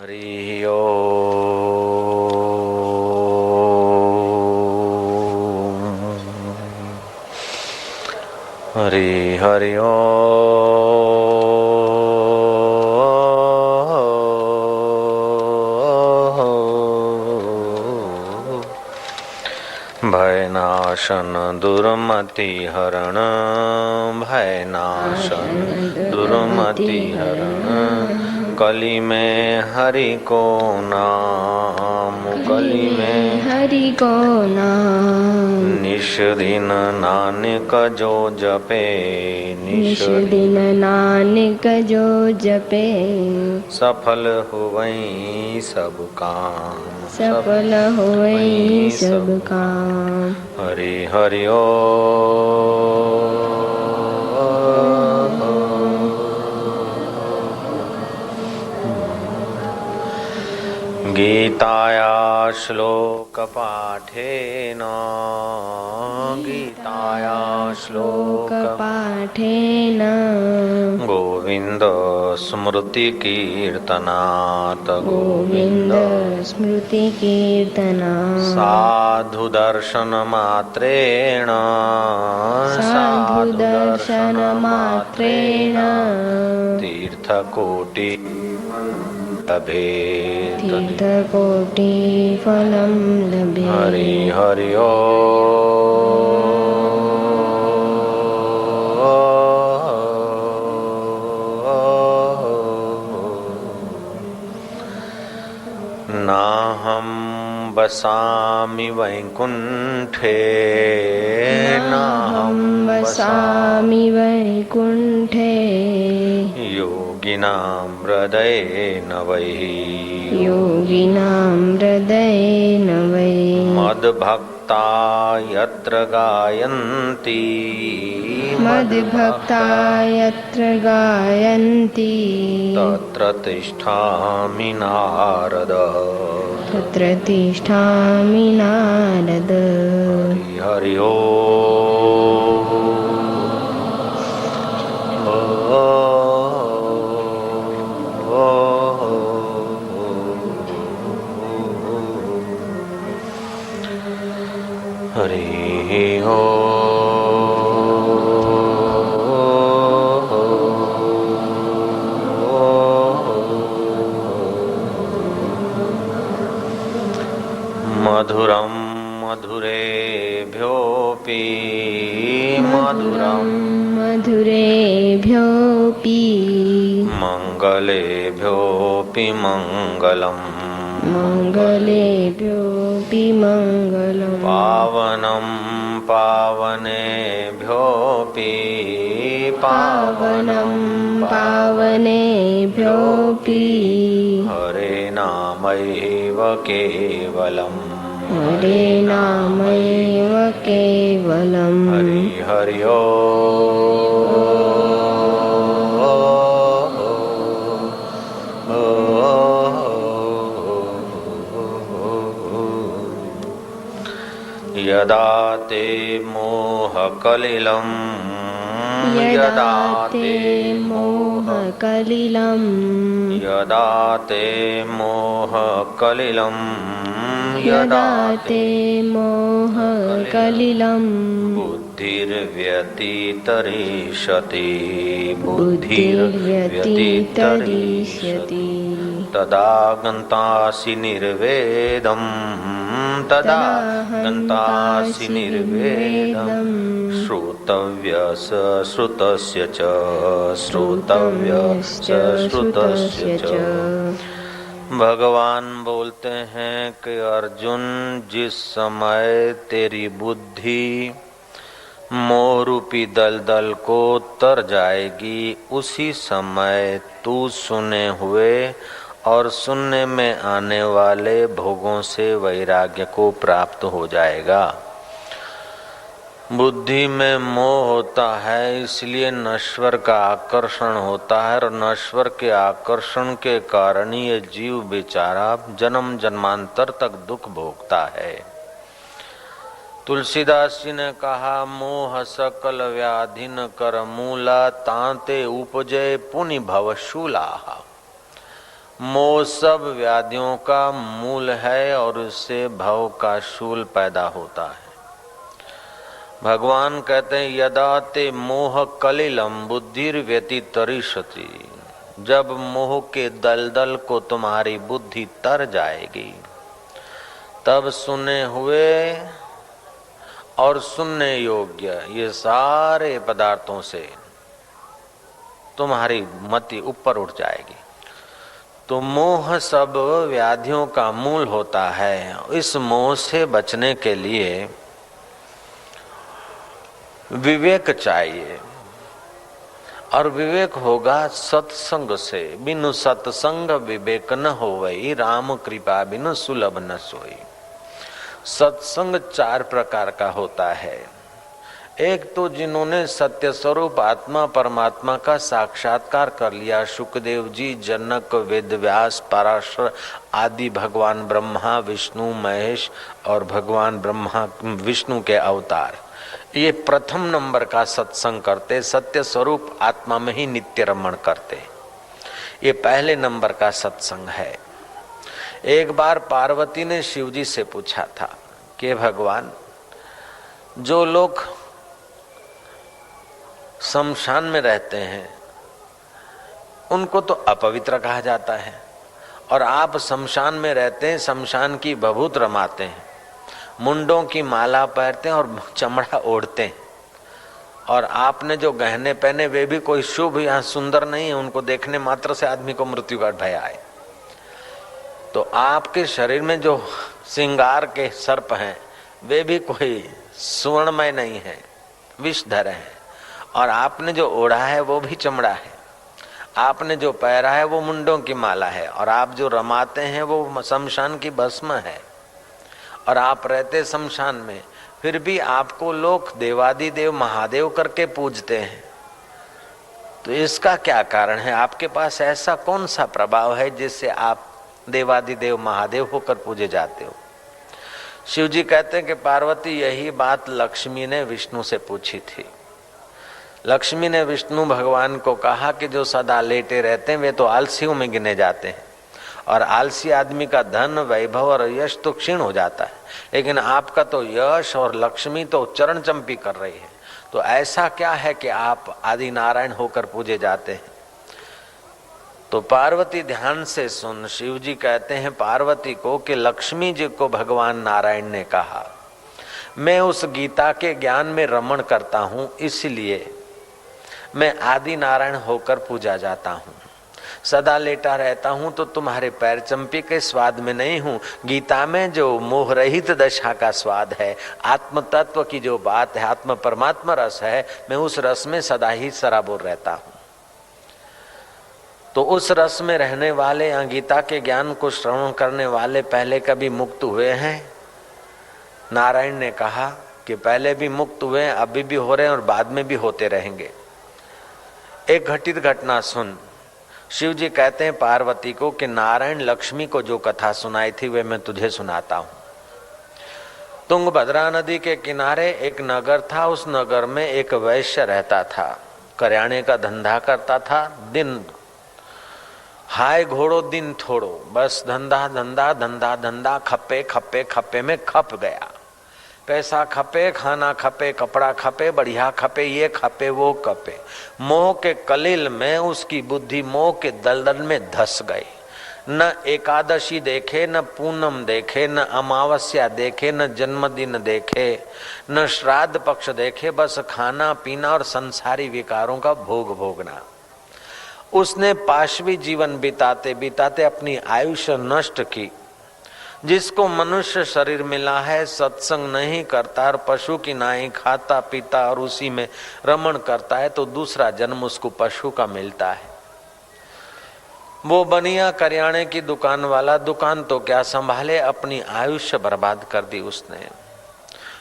हरि ओम। हरि हरि ओम। भयनाशन दुर्मति हरण, भयनाशन दुर्मति हरण। कली में हरि को नाम, कली में हरि को नाम। निश दिन नानक जो जपे, निश दिन नानक जो जपे। सफल हुवई सब काम, सफल होई सब काम। हरि हरि ओ। गीताया श्लोक पाठेन, गीताया श्लोक पाठेन। गोविंद स्मृति कीर्तनात्, गोविंद स्मृति कीर्तना। साधु दर्शन मात्रेण, साधु दर्शन मात्रेण। तीर्थकोटि लभेत, तीर्थकोटि फलं लभेत। हरि हरि ओ। नाहं वसामि वैकुण्ठे, नाहं वसामि वैकुण्ठे। योगिनां हृदयेन वै, योगिनां हृदयेन वै। मद्भक्ता यत्र गायन्ति, मद्भक्ता यत्र गायन्ति। तत्र तिष्ठामि नारद, तत्र तिष्ठामि नारद। हरि हरि ओ। हरि ओ। मधुरं मधुरेभ्योऽपि, मधुरं मधुरेभ्योऽपि। मङ्गलेभ्योऽपि मङ्गलम्, मङ्गलेभ्योऽपि मङ्गलम्। पावनं पावनेभ्योऽपि, पावनं पावनेभ्योऽपि। हरे नामैव केवलम्, हरे नामैव केवलम्। हरि हरि ओ। यदा ते मोहकलिलं, यदा ते मोहकलिलं। यदा ते मोहकलिलं, यदा ते मोहकलिलं। बुद्धिर्व्यतितरिष्यति, बुद्धिर्व्यतितरिष्यति। तदा गन्तासि निर्वेदं, तदा गन्तासि निर्वेदं। श्रोतव्यस्य श्रुतस्य च, श्रोतव्यस्य श्रुतस्य च। भगवान बोलते हैं कि अर्जुन, जिस समय तेरी बुद्धि मोह रूपी दलदल को तर जाएगी, उसी समय तू सुने हुए और सुनने में आने वाले भोगों से वैराग्य को प्राप्त हो जाएगा। बुद्धि में मोह होता है, इसलिए नश्वर का आकर्षण होता है, और नश्वर के आकर्षण के कारण ये जीव बेचारा जन्म जन्मांतर तक दुख भोगता है। तुलसीदास जी ने कहा, मोह सकल व्याधि न कर मूला, तांते उपजय पुनि भवशूला। मोह सब व्याधियों का मूल है और उससे भव का शूल पैदा होता है। भगवान कहते हैं यदा ते मोह कलिलम बुद्धिर व्यतितरिष्यति, जब मोह के दलदल को तुम्हारी बुद्धि तर जाएगी तब सुने हुए और सुनने योग्य ये सारे पदार्थों से तुम्हारी मति ऊपर उठ जाएगी। तो मोह सब व्याधियों का मूल होता है। इस मोह से बचने के लिए विवेक चाहिए और विवेक होगा सत्संग से। बिनु सत्संग विवेक न होवई, राम कृपा बिनु सुलभ न सोई। सत्संग चार प्रकार का होता है। एक तो जिन्होंने सत्य स्वरूप आत्मा परमात्मा का साक्षात्कार कर लिया, सुखदेव जी, जनक, वेद व्यास, पराशर आदि भगवान ब्रह्मा विष्णु महेश और भगवान ब्रह्मा विष्णु के अवतार, ये प्रथम नंबर का सत्संग करते, सत्य स्वरूप आत्मा में ही नित्य रमण करते। ये पहले नंबर का सत्संग है। एक बार पार्वती ने शिव जी से पूछा था कि भगवान, जो लोग शमशान में रहते हैं उनको तो अपवित्र कहा जाता है, और आप शमशान में रहते हैं, शमशान की भभूत रमाते हैं, मुंडों की माला पहनते हैं और चमड़ा ओढ़ते हैं, और आपने जो गहने पहने वे भी कोई शुभ या सुंदर नहीं है, उनको देखने मात्र से आदमी को मृत्यु का भय आए। तो आपके शरीर में जो श्रृंगार के सर्प हैं वे भी कोई सुवर्णमय नहीं है, विषधर है, और आपने जो ओढ़ा है वो भी चमड़ा है, आपने जो पहरा है वो मुंडों की माला है, और आप जो रमाते हैं वो शमशान की भस्म है, और आप रहते शमशान में, फिर भी आपको लोग देवादिदेव महादेव करके पूजते हैं। तो इसका क्या कारण है? आपके पास ऐसा कौन सा प्रभाव है जिससे आप देवादिदेव महादेव होकर पूजे जाते हो? शिव जी कहते हैं कि पार्वती, यही बात लक्ष्मी ने विष्णु से पूछी थी। लक्ष्मी ने विष्णु भगवान को कहा कि जो सदा लेटे रहते हैं वे तो आलसियों में गिने जाते हैं, और आलसी आदमी का धन वैभव और यश तो क्षीण हो जाता है, लेकिन आपका तो यश और लक्ष्मी तो चरण चंपी कर रही है। तो ऐसा क्या है कि आप आदि नारायण होकर पूजे जाते हैं? तो पार्वती ध्यान से सुन, शिव जी कहते हैं पार्वती को कि लक्ष्मी जी को भगवान नारायण ने कहा, मैं उस गीता के ज्ञान में रमण करता हूँ, इसलिए मैं आदि नारायण होकर पूजा जाता हूँ। सदा लेटा रहता हूँ तो तुम्हारे पैर चंपी के स्वाद में नहीं हूँ। गीता में जो मोह रहित दशा का स्वाद है, आत्म तत्व की जो बात है, आत्म परमात्मा रस है, मैं उस रस में सदा ही सराबोर रहता हूँ। तो उस रस में रहने वाले या गीता के ज्ञान को श्रवण करने वाले पहले कभी मुक्त हुए हैं? नारायण ने कहा कि पहले भी मुक्त हुए, अभी भी हो रहे हैं और बाद में भी होते रहेंगे। एक घटित घटना सुन। शिव जी कहते हैं पार्वती को कि नारायण लक्ष्मी को जो कथा सुनाई थी वे मैं तुझे सुनाता हूँ। तुंगभद्रा नदी के किनारे एक नगर था। उस नगर में एक वैश्य रहता था, करियाने का धंधा करता था। दिन हाय घोड़ो दिन थोड़ो, बस धंधा धंधा धंधा धंधा, खप्पे खप्पे खप्पे में खप गया। पैसा खपे, खाना खपे, कपड़ा खपे, बढ़िया खपे, ये खपे वो खपे। मोह के कलिल में उसकी बुद्धि मोह के दलदल में धस गई। न एकादशी देखे, न पूनम देखे, न अमावस्या देखे, न जन्मदिन देखे, न श्राद्ध पक्ष देखे, बस खाना पीना और संसारी विकारों का भोग भोगना। उसने पाशवी जीवन बिताते बिताते अपनी आयुष्य नष्ट की। जिसको मनुष्य शरीर मिला है, सत्संग नहीं करता और पशु की नाई खाता पीता और उसी में रमण करता है, तो दूसरा जन्म उसको पशु का मिलता है। वो बनिया करियाने की दुकान वाला, दुकान तो क्या संभाले, अपनी आयुष्य बर्बाद कर दी उसने।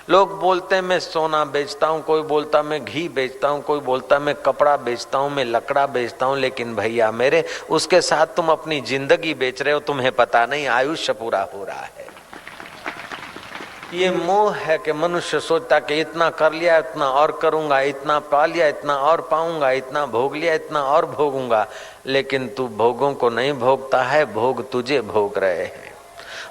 लोग बोलते मैं सोना बेचता हूँ, कोई बोलता मैं घी बेचता हूँ, कोई बोलता मैं कपड़ा बेचता हूँ, मैं लकड़ा बेचता हूँ, लेकिन भैया मेरे उसके साथ तुम अपनी जिंदगी बेच रहे हो, तुम्हें पता नहीं आयुष्य पूरा हो रहा है। ये मोह है कि मनुष्य सोचता कि इतना कर लिया, इतना और करूंगा, इतना पा लिया, इतना और पाऊंगा, इतना भोग लिया, इतना और भोगूंगा, लेकिन तू भोगों को नहीं भोगता है, भोग तुझे भोग रहे हैं।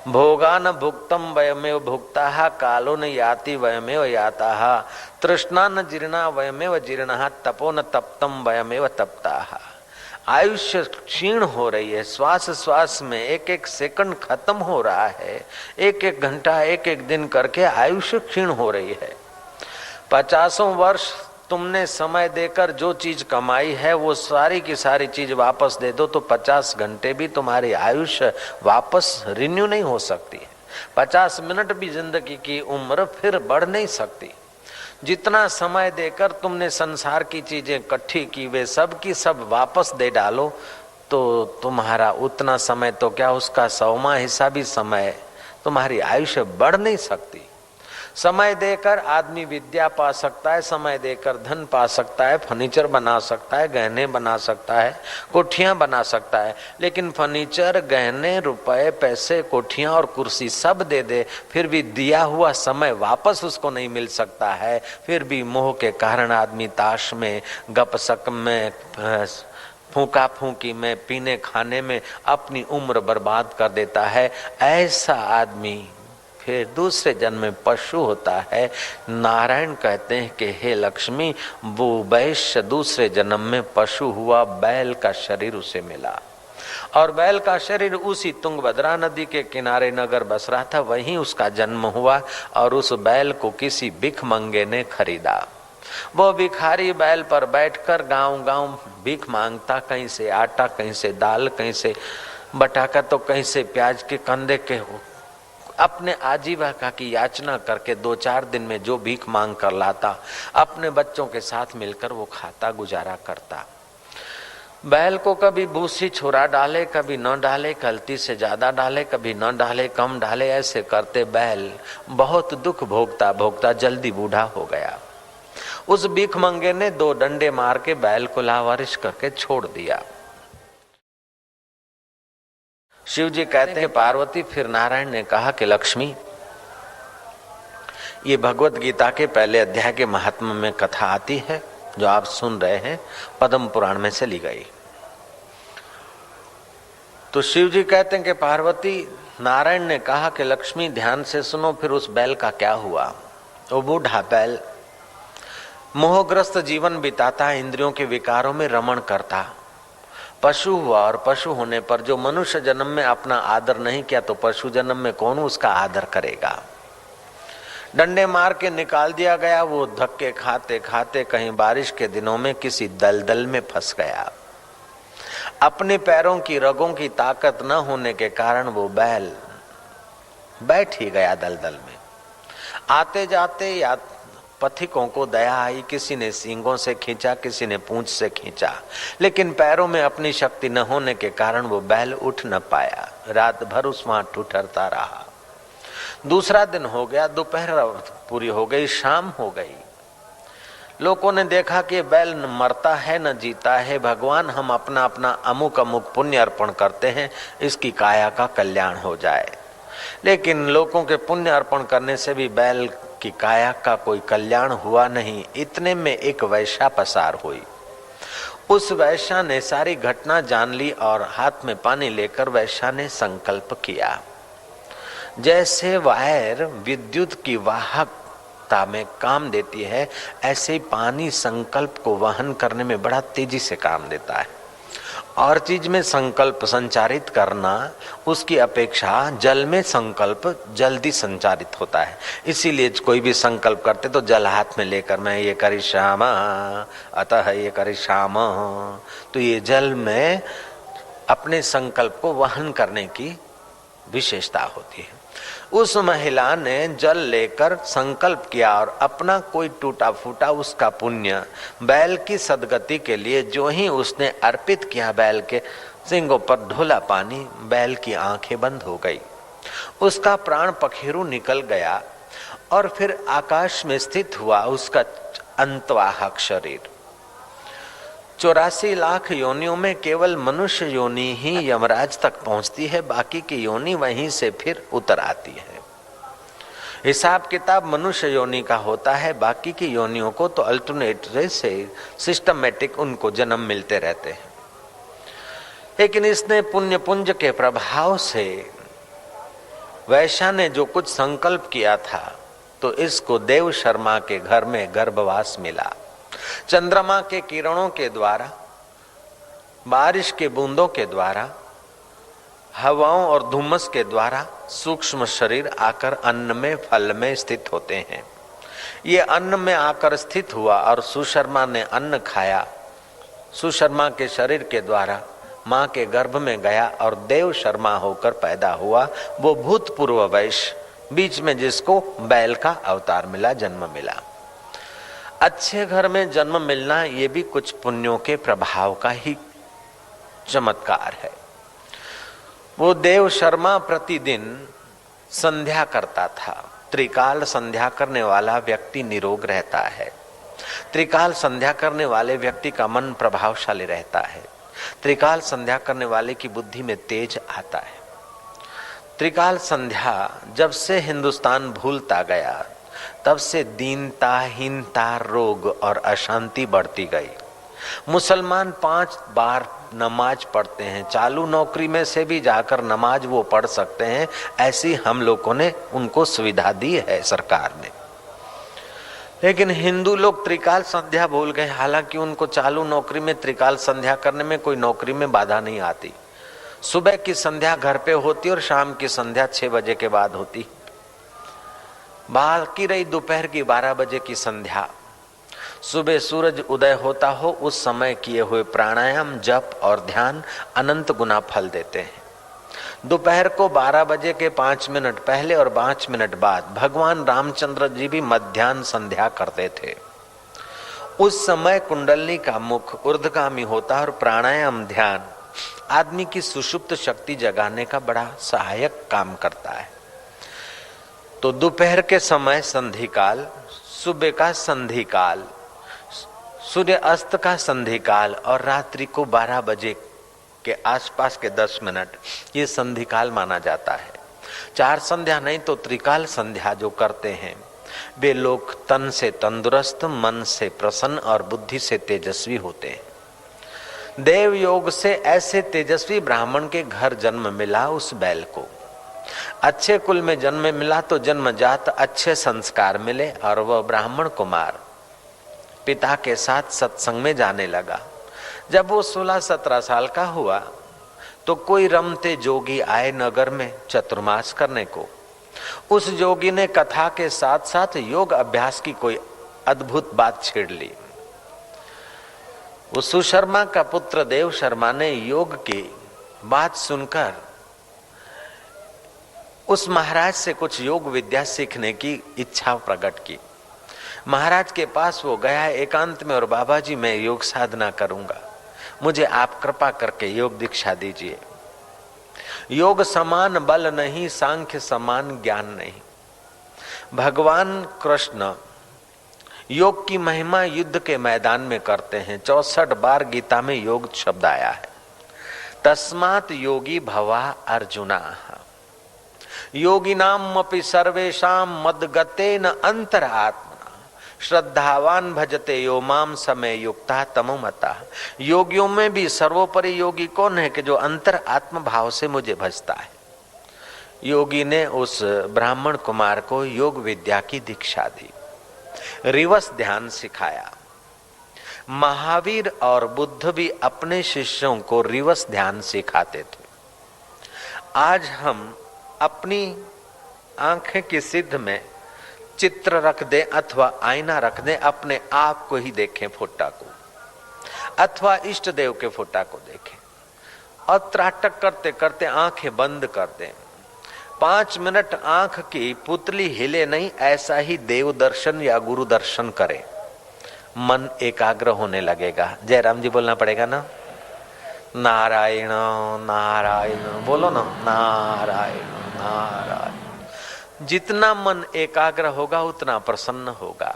भोगा न भुक्तम वयमेव भुक्ता, कालो न याति वयमेव याता, तृष्णा न जीर्णा वयमेव जीर्णा, तपो न तप्तम वयमेव तप्ता। आयुष्य क्षीण हो रही है, श्वास श्वास में एक एक सेकंड खत्म हो रहा है, एक एक घंटा एक एक दिन करके आयुष्य क्षीण हो रही है। 50 वर्ष तुमने समय देकर जो चीज कमाई है वो सारी की सारी चीज वापस दे दो तो 50 घंटे भी तुम्हारी आयुष्य वापस रिन्यू नहीं हो सकती है। 50 मिनट भी जिंदगी की उम्र फिर बढ़ नहीं सकती। जितना समय देकर तुमने संसार की चीजें इकट्ठी की वे सब की सब वापस दे डालो तो तुम्हारा उतना समय तो क्या, उसका 100वां हिस्सा भी समय, तुम्हारी आयुष्य बढ़ नहीं सकती। समय देकर आदमी विद्या पा सकता है, समय देकर धन पा सकता है, फर्नीचर बना सकता है, गहने बना सकता है, कोठियां बना सकता है, लेकिन फर्नीचर, गहने, रुपए, पैसे, कोठियां और कुर्सी सब दे दे फिर भी दिया हुआ समय वापस उसको नहीं मिल सकता है। फिर भी मोह के कारण आदमी ताश में, गपशप में, फूका फूकी में, पीने खाने में अपनी उम्र बर्बाद कर देता है। ऐसा आदमी फिर दूसरे जन्म में पशु होता है। नारायण कहते हैं कि हे लक्ष्मी, वो वैश्य दूसरे जन्म में पशु हुआ, बैल का शरीर उसे मिला और बैल का शरीर उसी तुंगभद्रा नदी के किनारे नगर बस रहा था, वहीं उसका जन्म हुआ और उस बैल को किसी भिखमंगे ने खरीदा। वो भिखारी बैल पर बैठकर गांव-गांव भीख मांगता, कहीं से आटा, कहीं से दाल, कहीं से बटाका तो कहीं से प्याज के कंदे के, अपने आजीविका की याचना करके 2-4 दिन में जो भीख मांग कर लाता अपने बच्चों के साथ मिलकर वो खाता गुजारा करता। बैल को कभी भूसी छुरा डाले, कभी न डाले, गलती से ज्यादा डाले, कभी न डाले, कम डाले, ऐसे करते बैल बहुत दुख भोगता भोगता जल्दी बूढ़ा हो गया। उस भीख मंगे ने 2 डंडे मार के बैल को लावारिश करके छोड़ दिया। शिव जी कहते हैं पार्वती, फिर नारायण ने कहा कि लक्ष्मी, ये भगवत गीता के पहले अध्याय के महात्म्य में कथा आती है जो आप सुन रहे हैं, पद्म पुराण में से ली गई। तो शिव जी कहते हैं कि पार्वती, नारायण ने कहा कि लक्ष्मी ध्यान से सुनो, फिर उस बैल का क्या हुआ। वो बूढ़ा बैल मोहग्रस्त जीवन बिताता, इंद्रियों के विकारों में रमण करता, पशु हुआ और पशु होने पर जो मनुष्य जन्म में अपना आदर नहीं किया तो पशु जन्म में कौन उसका आदर करेगा। डंडे मार के निकाल दिया गया। वो धक्के खाते खाते कहीं बारिश के दिनों में किसी दलदल में फंस गया। अपने पैरों की रगों की ताकत न होने के कारण वो बैल बैठ ही गया दलदल में। आते जाते या पथिकों को दया आई, किसी ने सींगों से खींचा, किसी ने पूंछ से खींचा, लेकिन पैरों में अपनी शक्ति न होने के कारण वो बैल उठ न पाया। रात भर उस वहां ठुठरता रहा। दूसरा दिन हो गया, दोपहर पूरी हो गई, शाम हो गई। लोगों ने देखा कि बैल न मरता है न जीता है। भगवान, हम अपना अपना अमुक अमुक पुण्य अर्पण करते हैं, इसकी काया का कल्याण हो जाए। लेकिन लोगों के पुण्य अर्पण करने से भी बैल की काया का कोई कल्याण हुआ नहीं। इतने में एक वैश्या पसार हुई। उस वैश्या ने सारी घटना जान ली और हाथ में पानी लेकर वैश्या ने संकल्प किया। जैसे वायर विद्युत की वाहकता में काम देती है, ऐसे ही पानी संकल्प को वहन करने में बड़ा तेजी से काम देता है। और चीज में संकल्प संचारित करना, उसकी अपेक्षा जल में संकल्प जल्दी संचारित होता है। इसीलिए कोई भी संकल्प करते तो जल हाथ में लेकर मैं ये करिष्यामा, अतः ये करिष्यामा, तो ये जल में अपने संकल्प को वहन करने की विशेषता होती है। उस महिला ने जल लेकर संकल्प किया और अपना कोई टूटा फूटा उसका पुण्य बैल की सदगति के लिए जो ही उसने अर्पित किया, बैल के सींगों पर ढोला पानी, बैल की आंखें बंद हो गई, उसका प्राण पखेरु निकल गया और फिर आकाश में स्थित हुआ उसका अंतवाहक शरीर। 84 लाख योनियों में केवल मनुष्य योनि ही यमराज तक पहुंचती है, बाकी की योनि वहीं से फिर उतर आती है। हिसाब किताब मनुष्य योनि का होता है, बाकी की योनियों को तो अल्टरनेट से सिस्टमेटिक उनको जन्म मिलते रहते हैं। लेकिन इसने पुण्य पुंज के प्रभाव से वैश्या ने जो कुछ संकल्प किया था, तो इसको देव शर्मा के घर में गर्भवास मिला। चंद्रमा के किरणों के द्वारा, बारिश के बूंदों के द्वारा, हवाओं और धुम्मस के द्वारा सूक्ष्म शरीर आकर अन्न में, फल में स्थित होते हैं। ये अन्न में आकर स्थित हुआ और सुशर्मा ने अन्न खाया। सुशर्मा के शरीर के द्वारा मां के गर्भ में गया और देव शर्मा होकर पैदा हुआ। वो भूतपूर्व वैश्य, बीच में जिसको बैल का अवतार मिला, जन्म मिला। अच्छे घर में जन्म मिलना ये भी कुछ पुण्यों के प्रभाव का ही चमत्कार है। वो देव शर्मा प्रतिदिन संध्या करता था। त्रिकाल संध्या करने वाला व्यक्ति निरोग रहता है। त्रिकाल संध्या करने वाले व्यक्ति का मन प्रभावशाली रहता है। त्रिकाल संध्या करने वाले की बुद्धि में तेज आता है। त्रिकाल संध्या जब से हिंदुस्तान भूलता गया, तब से दीनता, हीनता, रोग और अशांति बढ़ती गई। मुसलमान 5 बार नमाज पढ़ते हैं, चालू नौकरी में से भी जाकर नमाज वो पढ़ सकते हैं। ऐसी हम लोगों ने उनको सुविधा दी है सरकार ने। लेकिन हिंदू लोग त्रिकाल संध्या भूल गए। हालांकि उनको चालू नौकरी में त्रिकाल संध्या करने में कोई नौकरी में बाधा नहीं आती। सुबह की संध्या घर पे होती और शाम की संध्या 6 बजे के बाद होती। बाकी रही दोपहर की 12 बजे की संध्या, सुबह सूरज उदय होता हो उस समय किए हुए प्राणायाम, जप और ध्यान अनंत गुना फल देते हैं। दोपहर को 12 बजे के 5 मिनट पहले और 5 मिनट बाद भगवान रामचंद्र जी भी मध्याह्न संध्या करते थे। उस समय कुंडलनी का मुख ऊर्ध्वगामी होता और प्राणायाम, ध्यान आदमी की सुषुप्त शक्ति जगाने का बड़ा सहायक काम करता है। तो दोपहर के समय संधि काल, सुबह का संधि काल, सूर्य अस्त का संधि काल और रात्रि को 12 बजे के आसपास के 10 मिनट, ये संधि काल माना जाता है। 4 संध्या नहीं तो त्रिकाल संध्या जो करते हैं वे लोग तन से तंदुरुस्त, मन से प्रसन्न और बुद्धि से तेजस्वी होते हैं। देव योग से ऐसे तेजस्वी ब्राह्मण के घर जन्म मिला उस बैल को। अच्छे कुल में जन्म मिला तो जन्मजात अच्छे संस्कार मिले और वह ब्राह्मण कुमार पिता के साथ सत्संग में जाने लगा। जब वो 16-17 साल का हुआ तो कोई रमते जोगी आए नगर में चतुर्मास करने को। उस जोगी ने कथा के साथ साथ योग अभ्यास की कोई अद्भुत बात छेड़ ली। वो सुशर्मा का पुत्र देव शर्मा ने योग की बात सुनकर उस महाराज से कुछ योग विद्या सीखने की इच्छा प्रकट की। महाराज के पास वो गया एकांत में और बाबा जी मैं योग साधना करूंगा, मुझे आप कृपा करके योग दीक्षा दीजिए। योग समान बल नहीं, सांख्य समान ज्ञान नहीं। भगवान कृष्ण योग की महिमा युद्ध के मैदान में करते हैं। 64 बार गीता में योग शब्द आया है। तस्मात् योगी भवा अर्जुना योगिनाम अपि सर्वेषां मद्गतेन अंतरात्मना श्रद्धावान भजते यो माम समय युक्ता तमोमता। योगियों में भी सर्वोपरि योगी कौन है कि जो अंतर आत्म भाव से मुझे भजता है। योगी ने उस ब्राह्मण कुमार को योग विद्या की दीक्षा दी, रिवर्स ध्यान सिखाया। महावीर और बुद्ध भी अपने शिष्यों को रिवर्स ध्यान सिखाते थे। आज हम अपनी आंखें की सिद्ध में चित्र रख दें अथवा आईना रख दें, अपने आप को ही देखें फोटा को, अथवा इष्ट देव के फोटा को देखें और त्राटक करते करते आंखें बंद कर दें। 5 मिनट आंख की पुतली हिले नहीं, ऐसा ही देव दर्शन या गुरु दर्शन करें, मन एकाग्र होने लगेगा। जयराम जी बोलना पड़ेगा ना, नारायण नारायण बोलो ना, नारायण नारायण। जितना मन एकाग्र होगा उतना प्रसन्न होगा,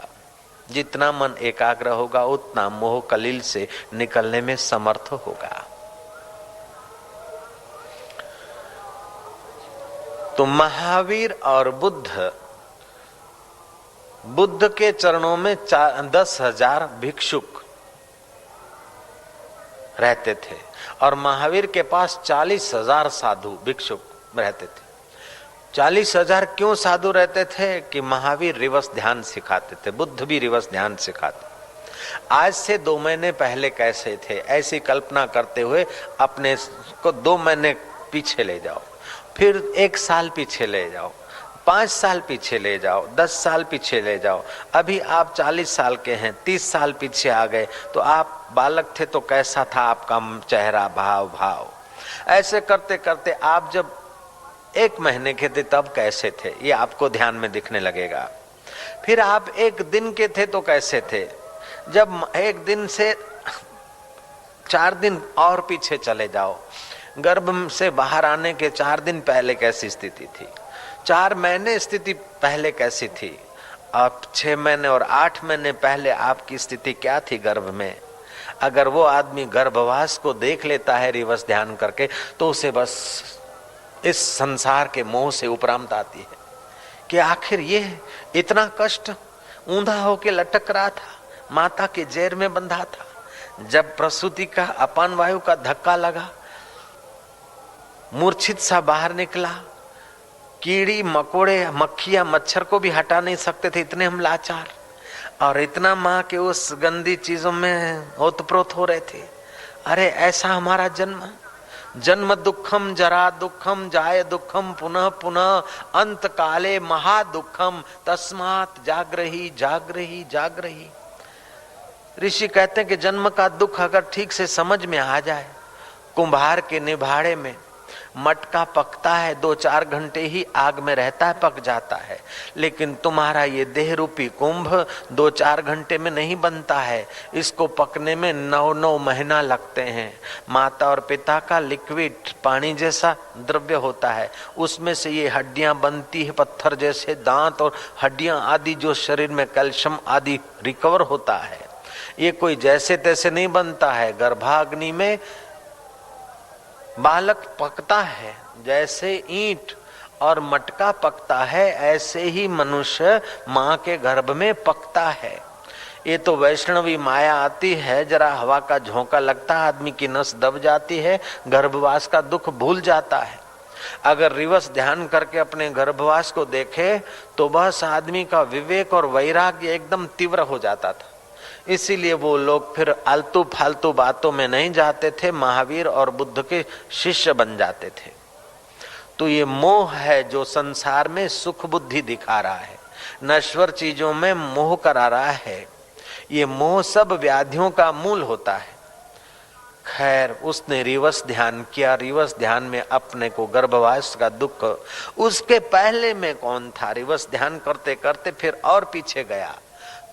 जितना मन एकाग्र होगा उतना मोह कलील से निकलने में समर्थ होगा। तो महावीर और बुद्ध के चरणों में 10,000 भिक्षुक रहते थे और महावीर के पास 40,000 साधु भिक्षुक रहते थे। 40,000 क्यों साधु रहते थे कि महावीर रिवर्स ध्यान सिखाते थे, बुद्ध भी रिवर्स ध्यान सिखाते। आज से 2 महीने पहले कैसे थे ऐसी कल्पना करते हुए अपने को 2 महीने पीछे ले जाओ, फिर 1 साल पीछे ले जाओ, 5 साल पीछे ले जाओ, 10 साल पीछे ले जाओ। अभी आप 40 साल के हैं, 30 साल पीछे आ गए तो आप बालक थे तो कैसा था आपका चेहरा, भाव। ऐसे करते करते आप जब 1 महीने के थे तब कैसे थे ये आपको ध्यान में दिखने लगेगा। फिर आप 1 दिन के थे तो कैसे थे, जब 1 दिन से 4 दिन और पीछे चले जाओ, गर्भ से बाहर आने के 4 दिन पहले कैसी स्थिति थी, 4 महीने स्थिति पहले कैसी थी, अब 6 महीने और 8 महीने पहले आपकी स्थिति क्या थी गर्भ में। अगर वो आदमी गर्भवास को देख लेता है रिवर्स ध्यान करके तो उसे बस इस संसार के मोह से उपरांत आती है कि आखिर ये इतना कष्ट, ऊंधा होके लटक रहा था, माता के जेर में बंधा था, जब प्रसूति का अपान वायु का धक्का लगा मूर्छित सा बाहर निकला, कीड़ी मकोड़े मक्खियां मच्छर को भी हटा नहीं सकते थे, इतने हम लाचार, और इतना माँ के उस गंदी चीजों में ओतप्रोत हो रहे थे। अरे ऐसा हमारा जन्म दुखम जरा दुखम जाय दुखम पुनः पुनः अंत काले महा दुखम तस्मात् जागरही जागरही जागरही। ऋषि कहते हैं कि जन्म का दुख अगर ठीक से समझ में आ जाए, कुम्हार के निभाड़े में मटका पकता है, 2-4 घंटे ही आग में रहता है, पक जाता है, लेकिन तुम्हारा ये देह रूपी कुंभ 2-4 घंटे में नहीं बनता है, इसको पकने में 9-9 महीना लगते हैं। माता और पिता का लिक्विड पानी जैसा द्रव्य होता है, उसमें से ये हड्डियां बनती है, पत्थर जैसे दांत और हड्डियां आदि, जो शरीर में कैल्शियम आदि रिकवर होता है, ये कोई जैसे तैसे नहीं बनता है। गर्भाग्नि में बालक पकता है, जैसे ईंट और मटका पकता है ऐसे ही मनुष्य माँ के गर्भ में पकता है। ये तो वैष्णवी माया आती है, जरा हवा का झोंका लगता है, आदमी की नस दब जाती है, गर्भवास का दुख भूल जाता है। अगर रिवर्स ध्यान करके अपने गर्भवास को देखे तो बस आदमी का विवेक और वैराग्य एकदम तीव्र हो जाता था। इसीलिए वो लोग फिर आलतू फालतू बातों में नहीं जाते थे, महावीर और बुद्ध के शिष्य बन जाते थे। तो ये मोह है जो संसार में सुख बुद्धि दिखा रहा है, नश्वर चीजों में मोह करा रहा है। ये मोह सब व्याधियों का मूल होता है। खैर, उसने रिवर्स ध्यान किया, रिवर्स ध्यान में अपने को गर्भवास का दुख, उसके पहले में कौन था, रिवर्स ध्यान करते करते फिर और पीछे गया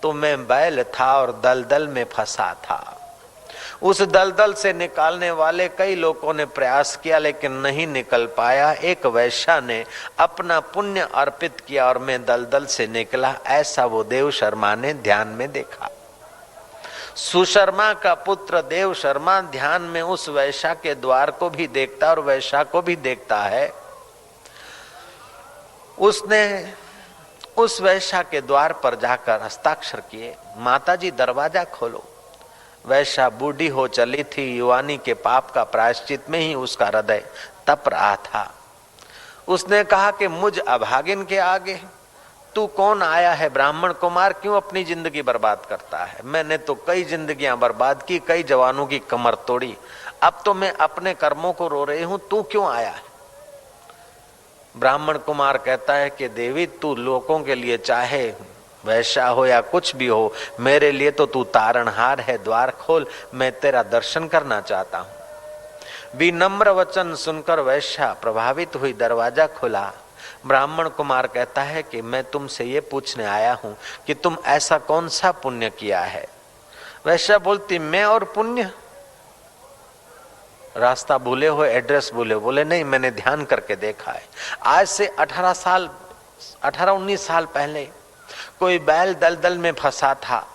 तो मैं बैल था और दलदल में फंसा था। उस दलदल से निकालने वाले कई लोगों ने प्रयास किया लेकिन नहीं निकल पाया। एक वैश्या ने अपना पुण्य अर्पित किया और मैं दलदल से निकला, ऐसा वो देव शर्मा ने ध्यान में देखा। सुशर्मा का पुत्र देव शर्मा ध्यान में उस वैश्या के द्वार को भी देखता और वैश्या को भी देखता है। उसने उस वैश्या के द्वार पर जाकर हस्ताक्षर किए, माताजी दरवाजा खोलो। वैश्या बूढ़ी हो चली थी, युवानी के पाप का प्रायश्चित में ही उसका हृदय तप रहा था। उसने कहा कि मुझ अभागिन के आगे तू कौन आया है ब्राह्मण कुमार, क्यों अपनी जिंदगी बर्बाद करता है? मैंने तो कई जिंदगियां बर्बाद की, कई जवानों की कमर तोड़ी, अब तो मैं अपने कर्मों को रो रही हूं, तू क्यों आया है? ब्राह्मण कुमार कहता है कि देवी, तू लोगों के लिए चाहे वैश्या हो या कुछ भी हो, मेरे लिए तो तू तारणहार है, द्वार खोल, मैं तेरा दर्शन करना चाहता हूं। विनम्र वचन सुनकर वैश्या प्रभावित हुई, दरवाजा खुला। ब्राह्मण कुमार कहता है कि मैं तुमसे ये पूछने आया हूं कि तुम ऐसा कौन सा पुण्य किया है? वैश्या बोलती, मैं और पुण्य? रास्ता भूले हो, एड्रेस भूले? बोले नहीं, मैंने ध्यान करके देखा है। आज से 18-19 साल पहले कोई बैल दलदल में फंसा था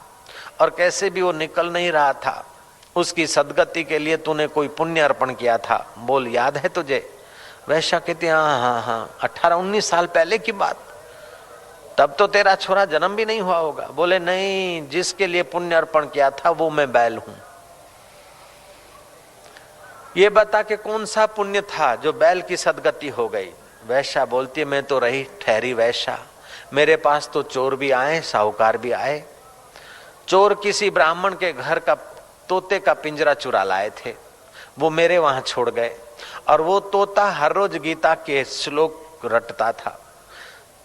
और कैसे भी वो निकल नहीं रहा था, उसकी सदगति के लिए तूने कोई पुण्य अर्पण किया था, बोल याद है तुझे? वैश्या कहती, हाँ, 18-19 साल पहले की बात, तब तो तेरा छोरा जन्म भी नहीं हुआ होगा। बोले नहीं, जिसके लिए पुण्य अर्पण किया था वो मैं बैल हूं। ये बता के कौन सा पुण्य था जो बैल की सदगति हो गई। वैश्या बोलती है मैं तो रही ठहरी वैश्या, मेरे पास तो चोर भी आए, साहूकार भी आए। चोर किसी ब्राह्मण के घर का तोते का पिंजरा चुरा लाए थे, वो मेरे वहां छोड़ गए, और वो तोता हर रोज गीता के श्लोक रटता था।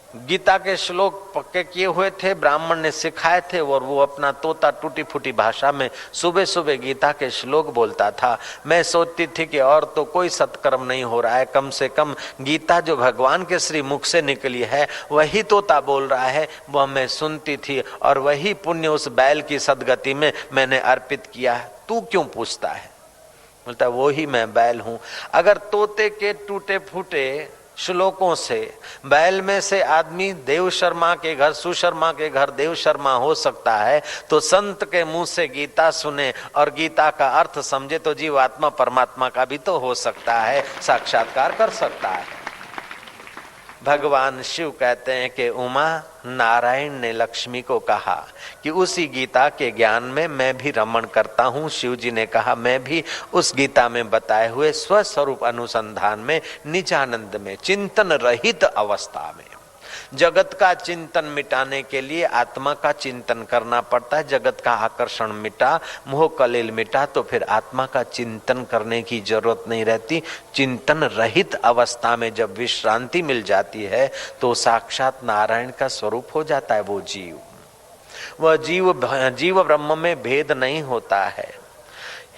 गीता के श्लोक पक्के किए हुए थे, ब्राह्मण ने सिखाए थे, और वो अपना तोता टूटी फूटी भाषा में सुबह सुबह गीता के श्लोक बोलता था। मैं सोचती थी कि और तो कोई सत्कर्म नहीं हो रहा है, कम से कम गीता जो भगवान के श्री मुख से निकली है वही तोता बोल रहा है, वह मैं सुनती थी, और वही पुण्य उस बैल की सदगति में मैंने अर्पित किया है। तू क्यों पूछता है? बोलता वो ही मैं बैल हूं। अगर तोते के टूटे फूटे श्लोकों से बैल में से आदमी देव शर्मा के घर, सुशर्मा के घर देव शर्मा हो सकता है, तो संत के मुंह से गीता सुने और गीता का अर्थ समझे तो जीवात्मा परमात्मा का भी तो हो सकता है, साक्षात्कार कर सकता है। भगवान शिव कहते हैं कि उमा नारायण ने लक्ष्मी को कहा कि उसी गीता के ज्ञान में मैं भी रमण करता हूँ। शिव जी ने कहा मैं भी उस गीता में बताए हुए स्वस्वरूप अनुसंधान में, निजानंद में, चिंतन रहित अवस्था में। जगत का चिंतन मिटाने के लिए आत्मा का चिंतन करना पड़ता है। जगत का आकर्षण मिटा, मोह कलेल मिटा, तो फिर आत्मा का चिंतन करने की जरूरत नहीं रहती। चिंतन रहित अवस्था में जब विश्रांति मिल जाती है तो साक्षात नारायण का स्वरूप हो जाता है वो जीव। वह जीव ब्रह्म में भेद नहीं होता है।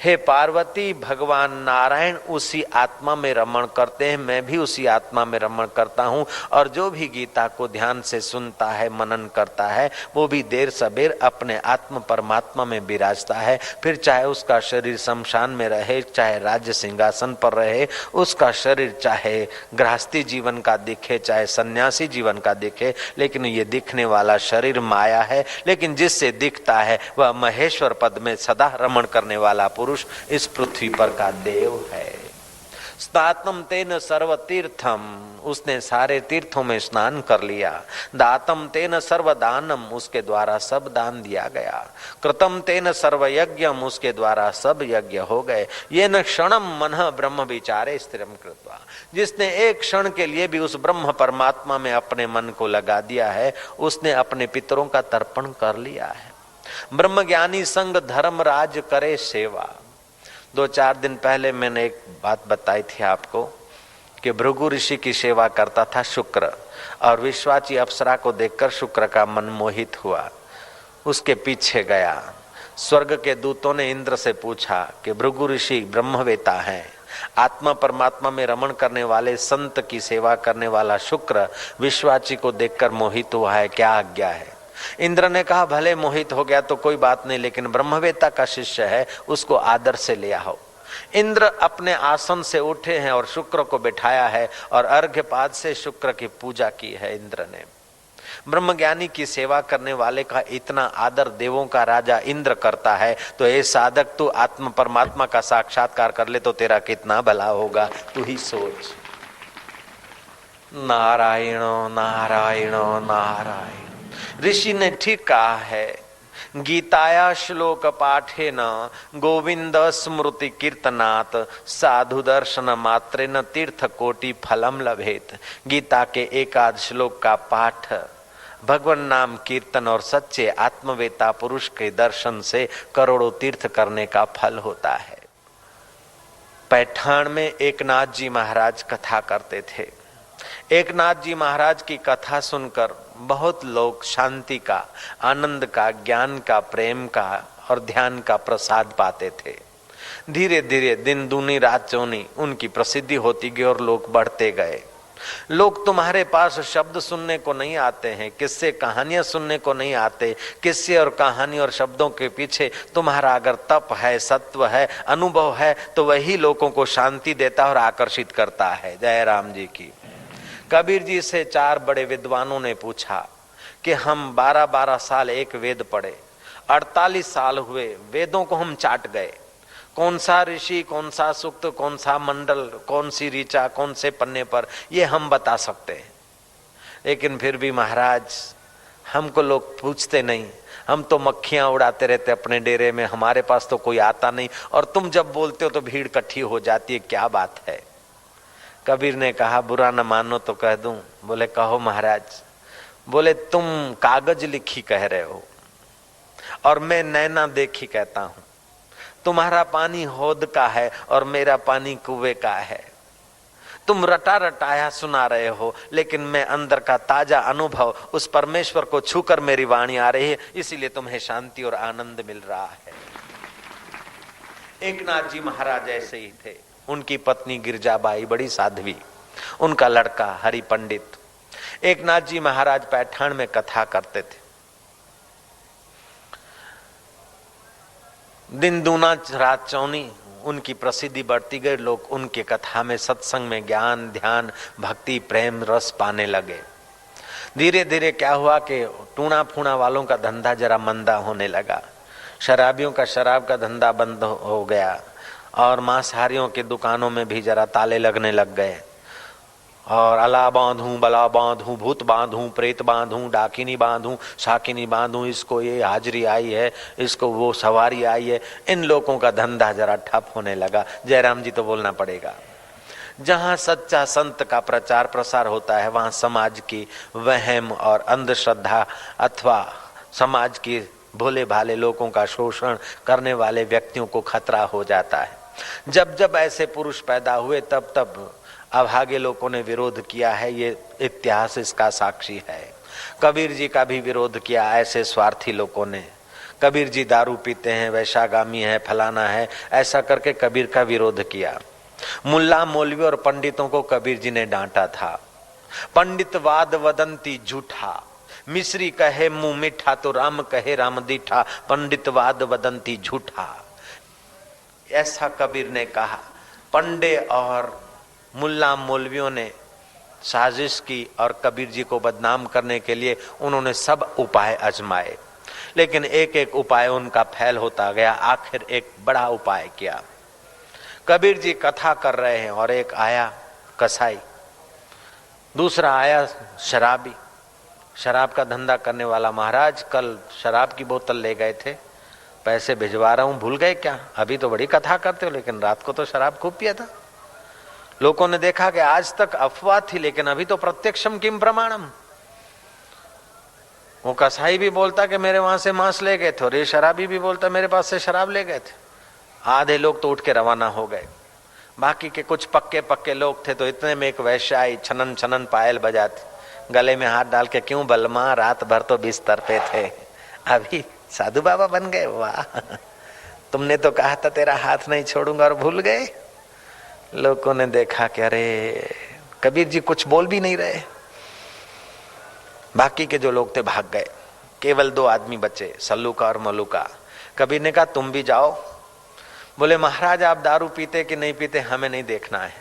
हे पार्वती, भगवान नारायण उसी आत्मा में रमण करते हैं, मैं भी उसी आत्मा में रमण करता हूँ। और जो भी गीता को ध्यान से सुनता है, मनन करता है, वो भी देर सबेर अपने आत्म परमात्मा में विराजता है। फिर चाहे उसका शरीर शमशान में रहे, चाहे राज्य सिंहासन पर रहे, उसका शरीर चाहे गृहस्थी जीवन का दिखे, चाहे सन्यासी जीवन का दिखे, लेकिन ये दिखने वाला शरीर माया है। लेकिन जिससे दिखता है वह महेश्वर पद में सदा रमण करने वाला पुरुष इस पृथ्वी पर का देव है। स्नातम तेन सर्व तीर्थम, उसने सारे तीर्थों में स्नान कर लिया। दातम तेन सर्व दानम, उसके द्वारा सब दान दिया गया। कृतम तेन सर्व यज्ञम, उसके द्वारा सब यज्ञ हो गए। ये न क्षणम मनः ब्रह्म विचारे स्थिरम कृत्वा, जिसने एक क्षण के लिए भी उस ब्रह्म परमात्मा में अपने मन को लगा दिया है, उसने अपने पितरों का तर्पण कर लिया है। ब्रह्मज्ञानी संग धर्म राज करे सेवा। 2-4 दिन पहले मैंने एक बात बताई थी आपको कि भृगु ऋषि की सेवा करता था शुक्र, और विश्वाची अप्सरा को देखकर शुक्र का मन मोहित हुआ, उसके पीछे गया। स्वर्ग के दूतों ने इंद्र से पूछा कि भृगु ऋषि ब्रह्मवेता हैं, आत्मा परमात्मा में रमण करने वाले संत की सेवा करने वाला शुक्र विश्वाची को देखकर मोहित हुआ है, क्या आज्ञा है? इंद्र ने कहा भले मोहित हो गया तो कोई बात नहीं, लेकिन ब्रह्मवेता का शिष्य है, उसको आदर से ले आओ। इंद्र अपने आसन से उठे हैं और शुक्र को बिठाया है, और अर्घ्यपाद से शुक्र की पूजा की है इंद्र ने। ब्रह्मज्ञानी की सेवा करने वाले का इतना आदर देवों का राजा इंद्र करता है, तो ये साधक तू आत्म परमात्मा का साक्षात्कार कर ले तो तेरा कितना भला होगा, तू ही सोच। नारायण नारायण नारायण। ऋषि ने ठीक कहा है, गीताया श्लोक पाठे न गोविंद स्मृति कीर्तनात् साधु दर्शन मात्रे न तीर्थ कोटि फलम लभेत। गीता के एकाध श्लोक का पाठ, भगवान नाम कीर्तन और सच्चे आत्मवेता पुरुष के दर्शन से करोड़ों तीर्थ करने का फल होता है। पैठान में एकनाथ जी महाराज कथा करते थे। एकनाथ जी महाराज की कथा सुनकर बहुत लोग शांति का, आनंद का, ज्ञान का, प्रेम का और ध्यान का प्रसाद पाते थे। धीरे धीरे दिन दूनी रात चौनी उनकी प्रसिद्धि होती गई और लोग बढ़ते गए। लोग तुम्हारे पास शब्द सुनने को नहीं आते हैं, किस्से कहानियां सुनने को नहीं आते। किस्से और कहानी और शब्दों के पीछे तुम्हारा अगर तप है, सत्व है, अनुभव है, तो वही लोगों को शांति देता और आकर्षित करता है। जय राम जी की। कबीर जी से 4 बड़े विद्वानों ने पूछा कि हम 12-12 साल एक वेद पढ़े, 48 साल हुए, वेदों को हम चाट गए, कौन सा ऋषि, कौन सा सूक्त, कौन सा मंडल, कौन सी ऋचा, कौन से पन्ने पर, ये हम बता सकते हैं, लेकिन फिर भी महाराज हमको लोग पूछते नहीं, हम तो मक्खियां उड़ाते रहते अपने डेरे में, हमारे पास तो कोई आता नहीं, और तुम जब बोलते हो तो भीड़ इकट्ठी हो जाती है, क्या बात है। कबीर ने कहा बुरा न मानो तो कह दूं। बोले कहो महाराज। बोले तुम कागज लिखी कह रहे हो और मैं नैना देखी कहता हूं। तुम्हारा पानी हौद का है और मेरा पानी कुएं का है। तुम रटा रटाया सुना रहे हो, लेकिन मैं अंदर का ताजा अनुभव, उस परमेश्वर को छूकर मेरी वाणी आ रही है, इसीलिए तुम्हें शांति और आनंद मिल रहा है। एक नाथ जी महाराज ऐसे ही थे। उनकी पत्नी गिरजाबाई बड़ी साध्वी, उनका लड़का हरि पंडित। एक नाथ जी महाराज पैठान में कथा करते थे। दिन दूना रात चौनी उनकी प्रसिद्धि बढ़ती गई। लोग उनके कथा में, सत्संग में ज्ञान, ध्यान, भक्ति, प्रेम, रस पाने लगे। धीरे धीरे क्या हुआ कि टूणा फूणा वालों का धंधा जरा मंदा होने लगा। शराबियों का शराब का धंधा बंद हो गया और मांसाहारियों की दुकानों में भी जरा ताले लगने लग गए। और अला बांधूं, बला बांधूं, भूत बांधूं, प्रेत बांधूं, डाकिनी बांधूं, शाकिनी बांधूं, इसको ये हाजिरी आई है, इसको वो सवारी आई है। इन लोगों का धंधा जरा ठप होने लगा। जयराम जी तो बोलना पड़ेगा। जहां सच्चा संत का प्रचार प्रसार होता है, वहां समाज की वहम और अंधश्रद्धा अथवा समाज की भोले भाले लोगों का शोषण करने वाले व्यक्तियों को खतरा हो जाता है। जब जब ऐसे पुरुष पैदा हुए तब तब अभागे लोगों ने विरोध किया है। ये इतिहास इसका साक्षी है। कबीर जी का भी विरोध किया ऐसे स्वार्थी लोगों ने। कबीर जी दारू पीते हैं, वैशागामी है, फलाना है, ऐसा करके कबीर का विरोध किया। मुल्ला मौलवी और पंडितों को कबीर जी ने डांटा था। पंडित वाद वदंती झूठा, मिश्री कहे मुंह मीठा तो राम कहे राम दीठा, पंडित वाद वदंती झूठा, ऐसा कबीर ने कहा। पंडे और मुल्ला मौलवियों ने साजिश की और कबीर जी को बदनाम करने के लिए उन्होंने सब उपाय आजमाए, लेकिन एक एक उपाय उनका फैल होता गया। आखिर एक बड़ा उपाय किया। कबीर जी कथा कर रहे हैं और एक आया कसाई, दूसरा आया शराबी, शराब का धंधा करने वाला। महाराज कल शराब की बोतल ले गए थे, पैसे भिजवा रहा हूं, भूल गए क्या? अभी तो बड़ी कथा करते हो, लेकिन रात को तो शराब खूब पिया था। लोगों ने देखा कि आज तक अफवाह थी, लेकिन अभी तो प्रत्यक्षम किम प्रमाणम। वो कसाई भी बोलता कि मेरे वहां से मांस ले गए थे, और ये शराबी भी बोलता मेरे पास से शराब ले गए थे। आधे लोग तो उठ के रवाना हो गए। बाकी के कुछ पक्के पक्के लोग थे, तो इतने में एक वैश्या आई, छनन छनन पायल बजाती, गले में हाथ डाल के, क्यों बलमा रात भर तो बिस्तर पे थे, अभी साधु बाबा बन गए? वाह, तुमने तो कहा था तेरा हाथ नहीं छोड़ूंगा और भूल गए। लोगों ने देखा कि अरे कबीर जी कुछ बोल भी नहीं रहे। बाकी के जो लोग थे भाग गए। केवल दो आदमी बचे, सल्लूका और मलूका। कबीर ने कहा तुम भी जाओ। बोले महाराज आप दारू पीते कि नहीं पीते हमें नहीं देखना है।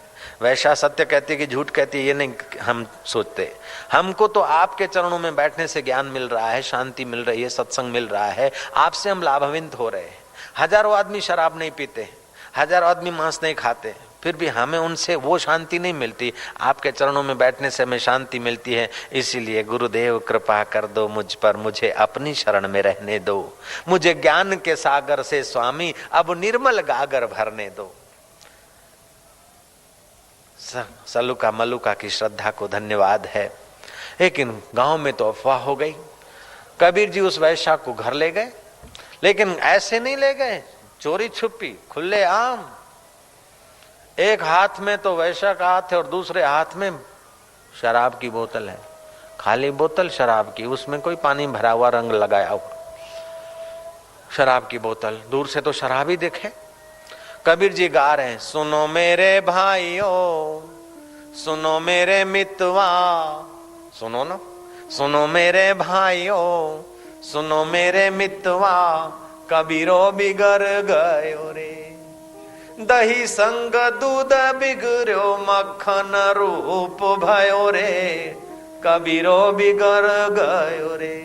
वैशा सत्य कहती है कि झूठ कहती है ये नहीं हम सोचते। हमको तो आपके चरणों में बैठने से ज्ञान मिल रहा है, शांति मिल रही है, सत्संग मिल रहा है, आपसे हम लाभान्वित हो रहे हैं। हजारों आदमी शराब नहीं पीते, हजारों आदमी मांस नहीं खाते, फिर भी हमें उनसे वो शांति नहीं मिलती। आपके चरणों में बैठने से हमें शांति मिलती है। इसीलिए गुरुदेव कृपा कर दो मुझ पर, मुझे अपनी शरण में रहने दो, मुझे ज्ञान के सागर से स्वामी अब निर्मल गागर भरने दो। सल्लूका मल्लूका की श्रद्धा को धन्यवाद है। लेकिन गांव में तो अफवाह हो गई। कबीर जी उस वैश्या को घर ले गए, लेकिन ऐसे नहीं ले गए चोरी छुपी, खुले आम। एक हाथ में तो वैश्या का हाथ है और दूसरे हाथ में शराब की बोतल है, खाली बोतल शराब की, उसमें कोई पानी भरा हुआ, रंग लगाया हुआ शराब की बोतल। दूर से तो शराब ही दिखे। कबीर जी गा रहे हैं, सुनो मेरे भाइयों, सुनो मेरे मितवा, सुनो ना, सुनो मेरे भाइयों, सुनो मेरे मितवा, कबीरो बिगड़ गयो रे, दही संग दूध बिगड़ो, मक्खन रूप भयो रे, कबीरो बिगड़ गयो रे।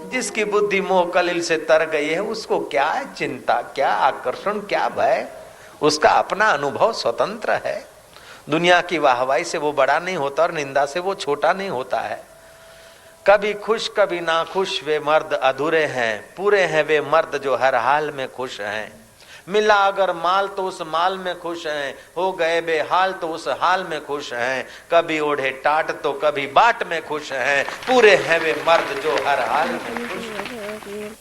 जिसकी बुद्धि मोह कलिल से तर गई है, उसको क्या है चिंता, क्या आकर्षण, क्या भय? उसका अपना अनुभव स्वतंत्र है। दुनिया की वाहवाही से वो बड़ा नहीं होता और निंदा से वो छोटा नहीं होता है। कभी खुश कभी ना खुश वे मर्द अधूरे हैं, पूरे हैं वे मर्द जो हर हाल में खुश हैं। मिला अगर माल तो उस माल में खुश हैं, हो गए बेहाल तो उस हाल में खुश हैं। कभी ओढ़े टाट तो कभी बाट में खुश हैं, पूरे हैं वे मर्द जो हर हाल में खुश हैं।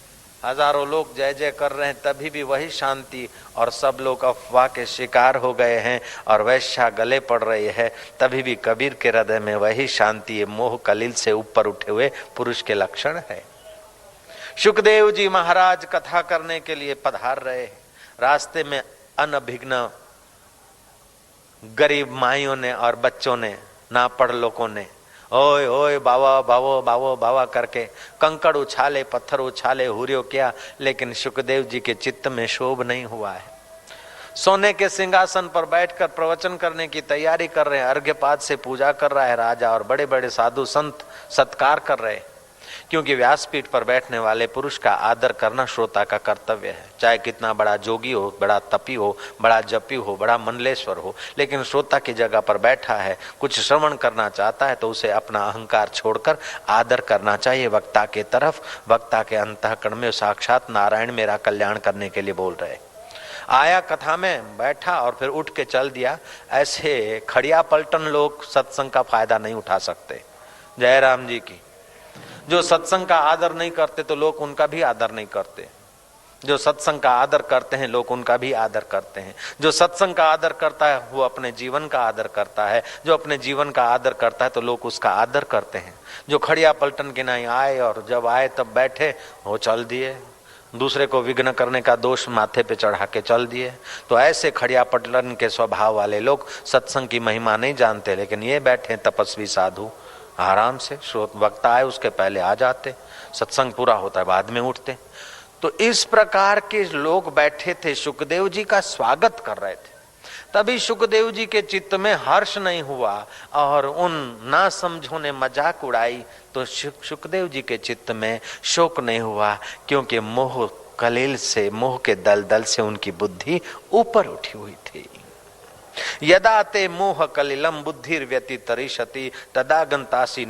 हजारों लोग जय जय कर रहे हैं तभी भी वही शांति, और सब लोग अफवाह के शिकार हो गए हैं और वैश्या गले पड़ रही है तभी भी कबीर के हृदय में वही शांति। ये मोह कलील से ऊपर उठे हुए पुरुष के लक्षण है। सुखदेव जी महाराज कथा करने के लिए पधार रहे। रास्ते में अनभिघ्न गरीब माइयों ने और बच्चों ने, ना पढ़ लोगों ने ओए ओए बावा बावो बावो बावा करके कंकड़ उछाले, पत्थर उछाले, हुरियो किया, लेकिन सुखदेव जी के चित्त में शोभ नहीं हुआ है। सोने के सिंहासन पर बैठकर प्रवचन करने की तैयारी कर रहे हैं। अर्घ्यपाद से पूजा कर रहा है राजा, और बड़े बड़े साधु संत सत्कार कर रहे हैं, क्योंकि व्यासपीठ पर बैठने वाले पुरुष का आदर करना श्रोता का कर्तव्य है। चाहे कितना बड़ा जोगी हो, बड़ा तपी हो, बड़ा जपी हो, बड़ा मंडलेश्वर हो, लेकिन श्रोता की जगह पर बैठा है, कुछ श्रवण करना चाहता है तो उसे अपना अहंकार छोड़कर आदर करना चाहिए वक्ता के तरफ। वक्ता के अंतःकरण में साक्षात नारायण मेरा कल्याण करने के लिए बोल रहे। आया, कथा में बैठा और फिर उठ के चल दिया। ऐसे खड़िया पलटन लोग सत्संग का फायदा नहीं उठा सकते। जयराम जी की। जो सत्संग का आदर नहीं करते तो लोग उनका भी आदर नहीं करते। जो सत्संग का आदर करते हैं लोग उनका भी आदर करते हैं। जो सत्संग का आदर करता है वो अपने जीवन का आदर करता है। जो अपने जीवन का आदर करता है तो लोग उसका आदर करते हैं। जो खड़िया पलटन के नहीं आए और जब आए तब बैठे, वो चल दिए, दूसरे को विघ्न करने का दोष माथे पे चढ़ा के चल दिए। तो ऐसे खड़िया पलटन के स्वभाव वाले लोग सत्संग की महिमा नहीं जानते। लेकिन ये बैठे तपस्वी साधु आराम से, श्रोत वक्ता आए उसके पहले आ जाते, सत्संग पूरा होता है बाद में उठते। तो इस प्रकार के लोग बैठे थे, सुखदेव जी का स्वागत कर रहे थे। तभी सुखदेव जी के चित्त में हर्ष नहीं हुआ और उन ना समझों ने मजाक उड़ाई तो सुखदेव जी के चित्त में शोक नहीं हुआ, क्योंकि मोह कलील से, मोह के दलदल से उनकी बुद्धि ऊपर उठी हुई थी। यदा ते मोह कलिलम बुद्धिर व्यतितरिष्यति तदा गंतासी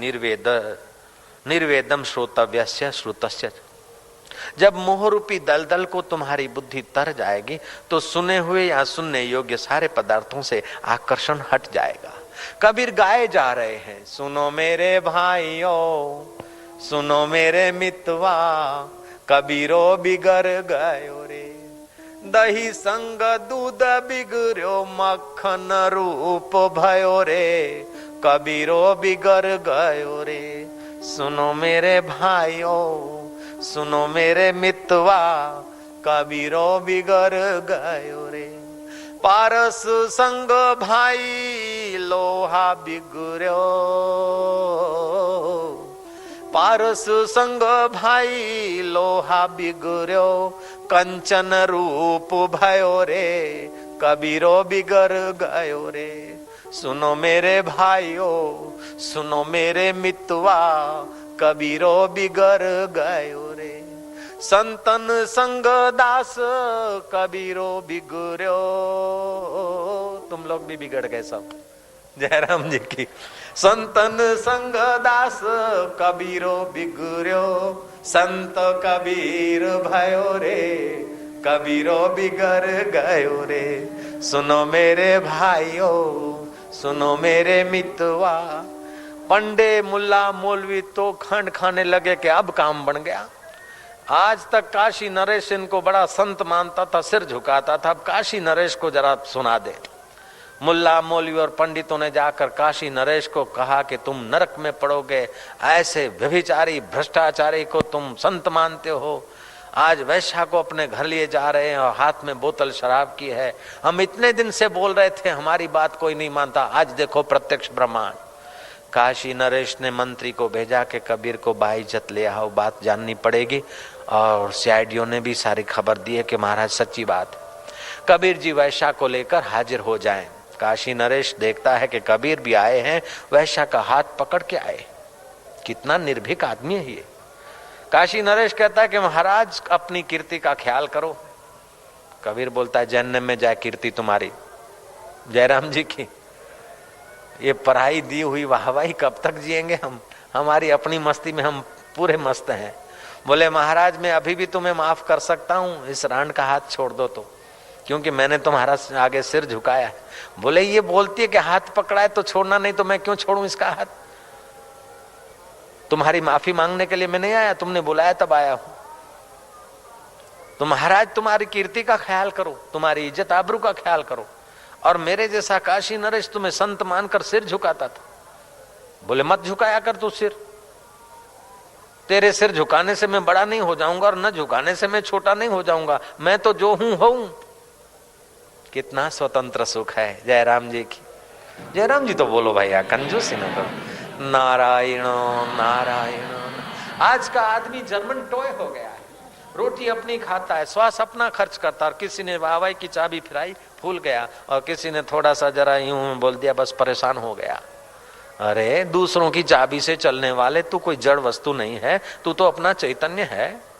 निर्वेदम श्रोतव्यस्य श्रुतस्य। जब मोह रूपी दलदल को तुम्हारी बुद्धि तर जाएगी तो सुने हुए या सुनने योग्य सारे पदार्थों से आकर्षण हट जाएगा। कबीर गाए जा रहे हैं, सुनो मेरे भाइयों, सुनो मेरे मितवा, कबीरो बिगड़ गयो रे, दही संग दूध बिगड़ो, मक्खन रूप भयो रे, कबीरो बिगड़ गयो रे। सुनो मेरे भाइयों, सुनो मेरे मितवा, कबीरो बिगड़ गयो रे। पारस संग भाई लोहा बिगड़ो, पारस संग भाई लोहा बिगड़ो, कंचन रूप भयो रे, कबीरो बिगड़ गयो रे। सुनो मेरे भाइयों, सुनो मेरे मितवा, कबीरो बिगड़ गयो रे। संतन संग दास कबीरो बिगड़ो। तुम लोग भी बिगड़ गए सब, जयराम जी की। संतन संग दास कबीरो बिगड़ो, संत कबीर भयो रे, कबीरो बिगड़ गयो रे। सुनो मेरे भाइयों, सुनो मेरे मितवा। पंडे मुल्ला मौलवी तो खंड खाने लगे कि अब काम बन गया। आज तक काशी नरेश इनको बड़ा संत मानता था, सिर झुकाता था, अब काशी नरेश को जरा सुना दे। मुल्ला मौलवी और पंडितों ने जाकर काशी नरेश को कहा कि तुम नरक में पड़ोगे, ऐसे व्यभिचारी भ्रष्टाचारी को तुम संत मानते हो। आज वैश्या को अपने घर लिए जा रहे हैं और हाथ में बोतल शराब की है। हम इतने दिन से बोल रहे थे हमारी बात कोई नहीं मानता, आज देखो प्रत्यक्ष प्रमाण। काशी नरेश ने मंत्री को भेजा कि कबीर को बाइज्जत ले आओ, बात जाननी पड़ेगी। और सीआईडीओ ने भी सारी खबर दी है कि महाराज सच्ची बात है, कबीर जी वैश्या को लेकर हाजिर हो जाएं। काशी नरेश देखता है कि कबीर भी आए हैं, वैश्या का हाथ पकड़ के आए। कितना निर्भीक आदमी है ये। काशी नरेश कहता है कि महाराज अपनी कीर्ति का ख्याल करो। कबीर बोलता है जहन्नम में जाए कीर्ति तुम्हारी। जयराम जी की। ये पढ़ाई दी हुई वाहवाही कब तक जिएंगे हम। हमारी अपनी मस्ती में हम पूरे मस्त हैं। बोले महाराज मैं अभी भी तुम्हें माफ कर सकता हूं, इस रांड का हाथ छोड़ दो तो, क्योंकि मैंने तुम्हारा आगे सिर झुकाया है। बोले ये बोलती है कि हाथ पकड़ा है तो छोड़ना नहीं, तो मैं क्यों छोड़ूं इसका हाथ? तुम्हारी माफी मांगने के लिए मैं नहीं आया, तुमने बुलाया तब आया हूं। तो महाराज तुम्हारी कीर्ति का ख्याल करो, तुम्हारी इज्जत आबरू का ख्याल करो। और मेरे जैसा काशी नरेश तुम्हें संत मानकर सिर झुकाता था। बोले मत झुकाया कर तू सिर, तेरे सिर झुकाने से मैं बड़ा नहीं हो जाऊंगा और न झुकाने से मैं छोटा नहीं हो जाऊंगा, मैं तो जो हूं। कितना स्वतंत्र सुख है जयराम जी की। जयराम जी तो बोलो भैया, कंजूसी न करो। नारायण नारायण। आज का आदमी जर्मन टॉय हो गया है, रोटी अपनी खाता है, श्वास अपना खर्च करता, और किसी ने वाहवाही की चाबी फिराई फूल गया, और किसी ने थोड़ा सा जरा यूं बोल दिया बस परेशान हो गया। अरे दूसरों की चाबी से चलने वाले तू कोई जड़ वस्तु नहीं है, तू तो अपना चैतन्य है।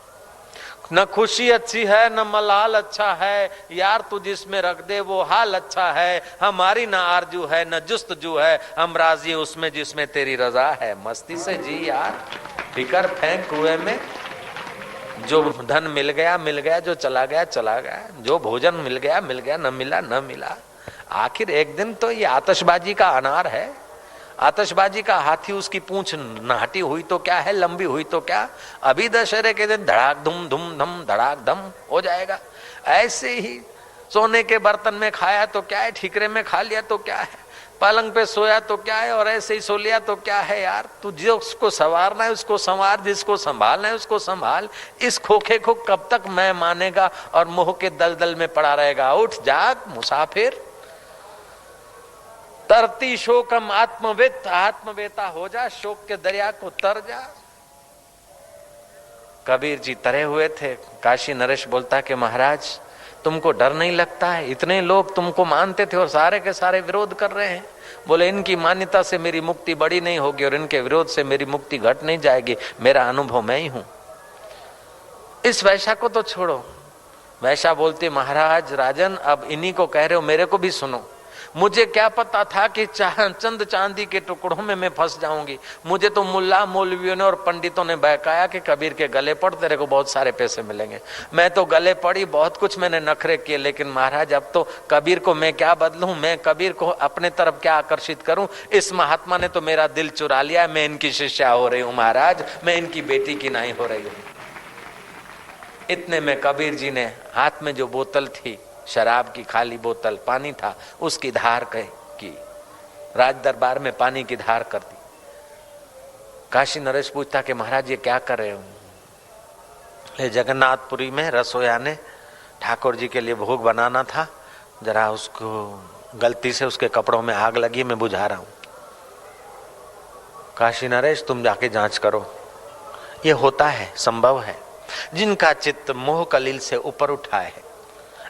न खुशी अच्छी है न मलाल अच्छा है, यार तू जिसमें रख दे वो हाल अच्छा है। हमारी न आरजू है न जुस्तजू है, हम राजी उसमें जिसमें तेरी रजा है। मस्ती से जी यार, फिकर फेंक कुएं में। जो धन मिल गया, जो चला गया चला गया, जो भोजन मिल गया, न मिला न मिला। आखिर एक दिन तो ये आतशबाजी का अनार है। आतशबाजी का हाथी उसकी पूंछ नाटी हुई तो क्या है, लंबी हुई तो क्या, अभी दशहरे के दिन धड़ाक धुम धुम धम धड़ाक धम हो जाएगा। ऐसे ही सोने के बर्तन में खाया तो क्या है, ठीकरे में खा लिया तो क्या है, पलंग पे सोया तो क्या है, और ऐसे ही सो लिया तो क्या है। यार तू जिसको संवारना है उसको संवार, जिसको संभालना है उसको संभाल। इस खोखे को कब तक मैं मानेगा और मोह के दलदल में पड़ा रहेगा। उठ जाग मुसाफिर, तरती शोकम आत्मवेत, आत्मवेता हो जा, शोक के दरिया को तर जा। कबीर जी तरे हुए थे। काशी नरेश बोलता कि महाराज तुमको डर नहीं लगता है, इतने लोग तुमको मानते थे और सारे के सारे विरोध कर रहे हैं। बोले इनकी मान्यता से मेरी मुक्ति बड़ी नहीं होगी और इनके विरोध से मेरी मुक्ति घट नहीं जाएगी, मेरा अनुभव मैं ही हूं। इस वैश्या को तो छोड़ो। वैश्या बोलती महाराज राजन अब इन्हीं को कह रहे हो, मेरे को भी सुनो। मुझे क्या पता था कि चंद चांदी के टुकड़ों में मैं फंस जाऊंगी। मुझे तो मुल्ला मौलवियों ने और पंडितों ने बहकाया कि कबीर के गले पड़, तेरे को बहुत सारे पैसे मिलेंगे। मैं तो गले पड़ी, बहुत कुछ मैंने नखरे किए, लेकिन महाराज अब तो कबीर को मैं क्या बदलूं, मैं कबीर को अपने तरफ क्या आकर्षित करूं। इस महात्मा ने तो मेरा दिल चुरा लिया, मैं इनकी शिष्या हो रही हूं महाराज, मैं इनकी बेटी की नाई हो रही हूं। इतने में कबीर जी ने हाथ में जो बोतल थी, शराब की खाली बोतल, पानी था, उसकी धार की, राज दरबार में पानी की धार कर दी। काशी नरेश पूछता कि महाराज ये क्या कर रहे हो? जगन्नाथपुरी में रसोया ने ठाकुर जी के लिए भोग बनाना था, जरा उसको गलती से उसके कपड़ों में आग लगी, मैं बुझा रहा हूं। काशी नरेश तुम जाके जांच करो। ये होता है, संभव है। जिनका चित्त मोह कलील से ऊपर उठा है,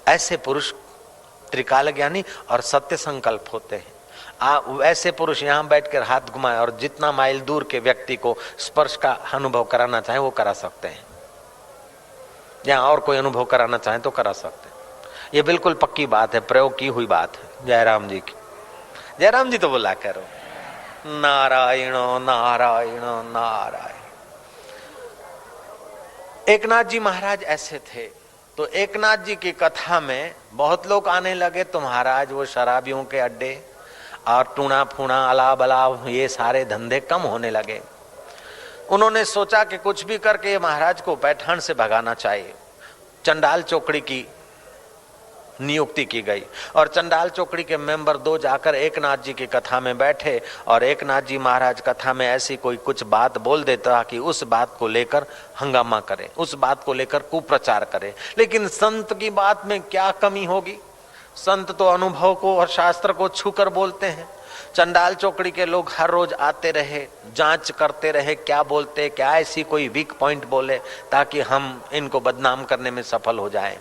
ऐसे पुरुष त्रिकाल ज्ञानी और सत्य संकल्प होते हैं। ऐसे पुरुष यहाँ बैठकर हाथ घुमाए और जितना माइल दूर के व्यक्ति को स्पर्श का अनुभव कराना चाहे वो करा सकते हैं, या और कोई अनुभव कराना चाहे तो करा सकते हैं। ये बिल्कुल पक्की बात है, प्रयोग की हुई बात है जयराम जी की। जयराम जी तो बोला करो नारायण नारायण नारायण। एकनाथ जी महाराज ऐसे थे। तो एकनाथ जी की कथा में बहुत लोग आने लगे, तो महाराज वो शराबियों के अड्डे और टूणा फूणा अलाव अलाव ये सारे धंधे कम होने लगे। उन्होंने सोचा कि कुछ भी करके ये महाराज को पैठान से भगाना चाहिए। चंडाल चौकड़ी की नियुक्ति की गई और चंडाल चौकड़ी के मेंबर 2 जाकर एकनाथ जी की कथा में बैठे और एकनाथ जी महाराज कथा में ऐसी कोई कुछ बात बोल देता कि उस बात को लेकर हंगामा करे, उस बात को लेकर कुप्रचार करे। लेकिन संत की बात में क्या कमी होगी? संत तो अनुभव को और शास्त्र को छूकर बोलते हैं। चंडाल चौकड़ी के लोग हर रोज आते रहे, जांच करते रहे, क्या बोलते, क्या ऐसी कोई वीक पॉइंट बोले ताकि हम इनको बदनाम करने में सफल हो जाएं।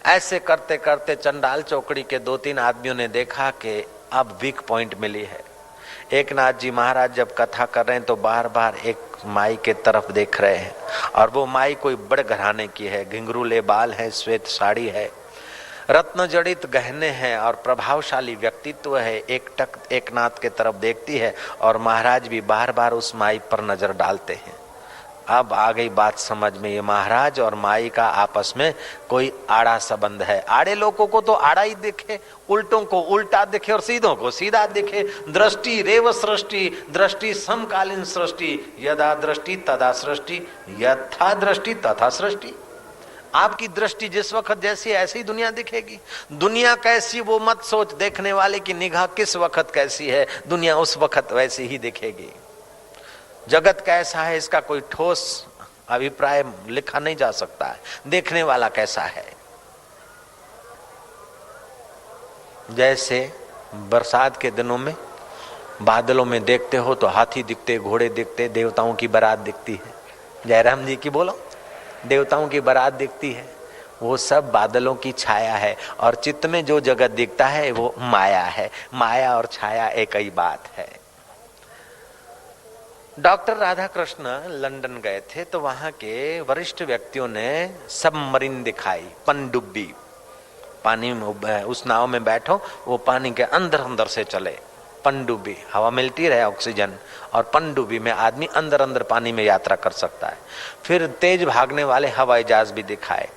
ऐसे करते करते चंडाल चौकड़ी के 2-3 आदमियों ने देखा कि अब वीक पॉइंट मिली है। एकनाथ जी महाराज जब कथा कर रहे हैं तो बार बार एक माई के तरफ देख रहे हैं और वो माई कोई बड़े घराने की है, घिंगरूले बाल है, श्वेत साड़ी है, रत्न जड़ित गहने हैं और प्रभावशाली व्यक्तित्व है। एक नाथ के तरफ देखती है और महाराज भी बार बार उस माई पर नजर डालते हैं। अब आ गई बात समझ में, ये महाराज और माई का आपस में कोई आड़ा संबंध है। आड़े लोगों को तो आड़ा ही दिखे, उल्टों को उल्टा दिखे और सीधों को सीधा दिखे। दृष्टि रेव सृष्टि, दृष्टि समकालीन सृष्टि, यदा दृष्टि तदा सृष्टि, यथा दृष्टि तथा सृष्टि। आपकी दृष्टि जिस वक्त जैसी ऐसी दुनिया दिखेगी। दुनिया कैसी वो मत सोच, देखने वाले की निगाह किस वक्त कैसी है, दुनिया उस वक्त वैसी ही दिखेगी। जगत कैसा है इसका कोई ठोस अभिप्राय लिखा नहीं जा सकता है, देखने वाला कैसा है। जैसे बरसात के दिनों में बादलों में देखते हो तो हाथी दिखते, घोड़े दिखते, देवताओं की बारात दिखती है। जयराम जी की बोलो, देवताओं की बारात दिखती है। वो सब बादलों की छाया है और चित्त में जो जगत दिखता है वो माया है। माया और छाया एक ही बात है। डॉक्टर राधा कृष्ण लंदन गए थे तो वहां के वरिष्ठ व्यक्तियों ने सबमरीन दिखाई, पनडुब्बी। पानी में उस नाव में बैठो, वो पानी के अंदर अंदर से चले। पनडुब्बी, हवा मिलती रहे ऑक्सीजन, और पनडुब्बी में आदमी अंदर अंदर पानी में यात्रा कर सकता है। फिर तेज भागने वाले हवाई जहाज भी दिखाए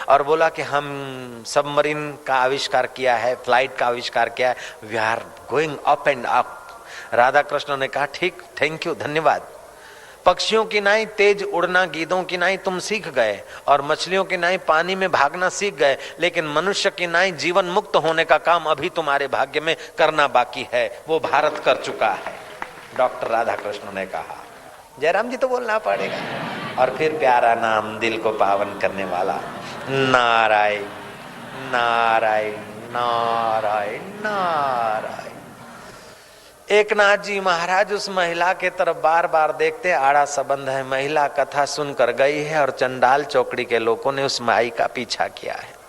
और बोला कि हम सबमरीन का आविष्कार किया है, फ्लाइट का आविष्कार किया है, we are going up and up. Radha Krishna ने कहा ठीक, थैंक यू, धन्यवाद। पक्षियों की नाई तेज उड़ना, गीदों की नाई तुम सीख गए और मछलियों की नाई पानी में भागना सीख गए, लेकिन मनुष्य की नाई जीवन मुक्त होने का काम अभी तुम्हारे भाग्य में करना बाकी है, वो भारत कर चुका है। डॉक्टर राधा कृष्ण ने कहा। जयराम जी तो बोलना पड़ेगा। और फिर प्यारा नाम, दिल को पावन करने वाला, नारायण नारायण नारायण नारायण। एक नाथ जी महाराज उस महिला के तरफ बार बार देखते, आड़ा संबंध है। महिला कथा सुनकर गई है और चंडाल चौकड़ी के लोगों ने उस माई का पीछा किया है।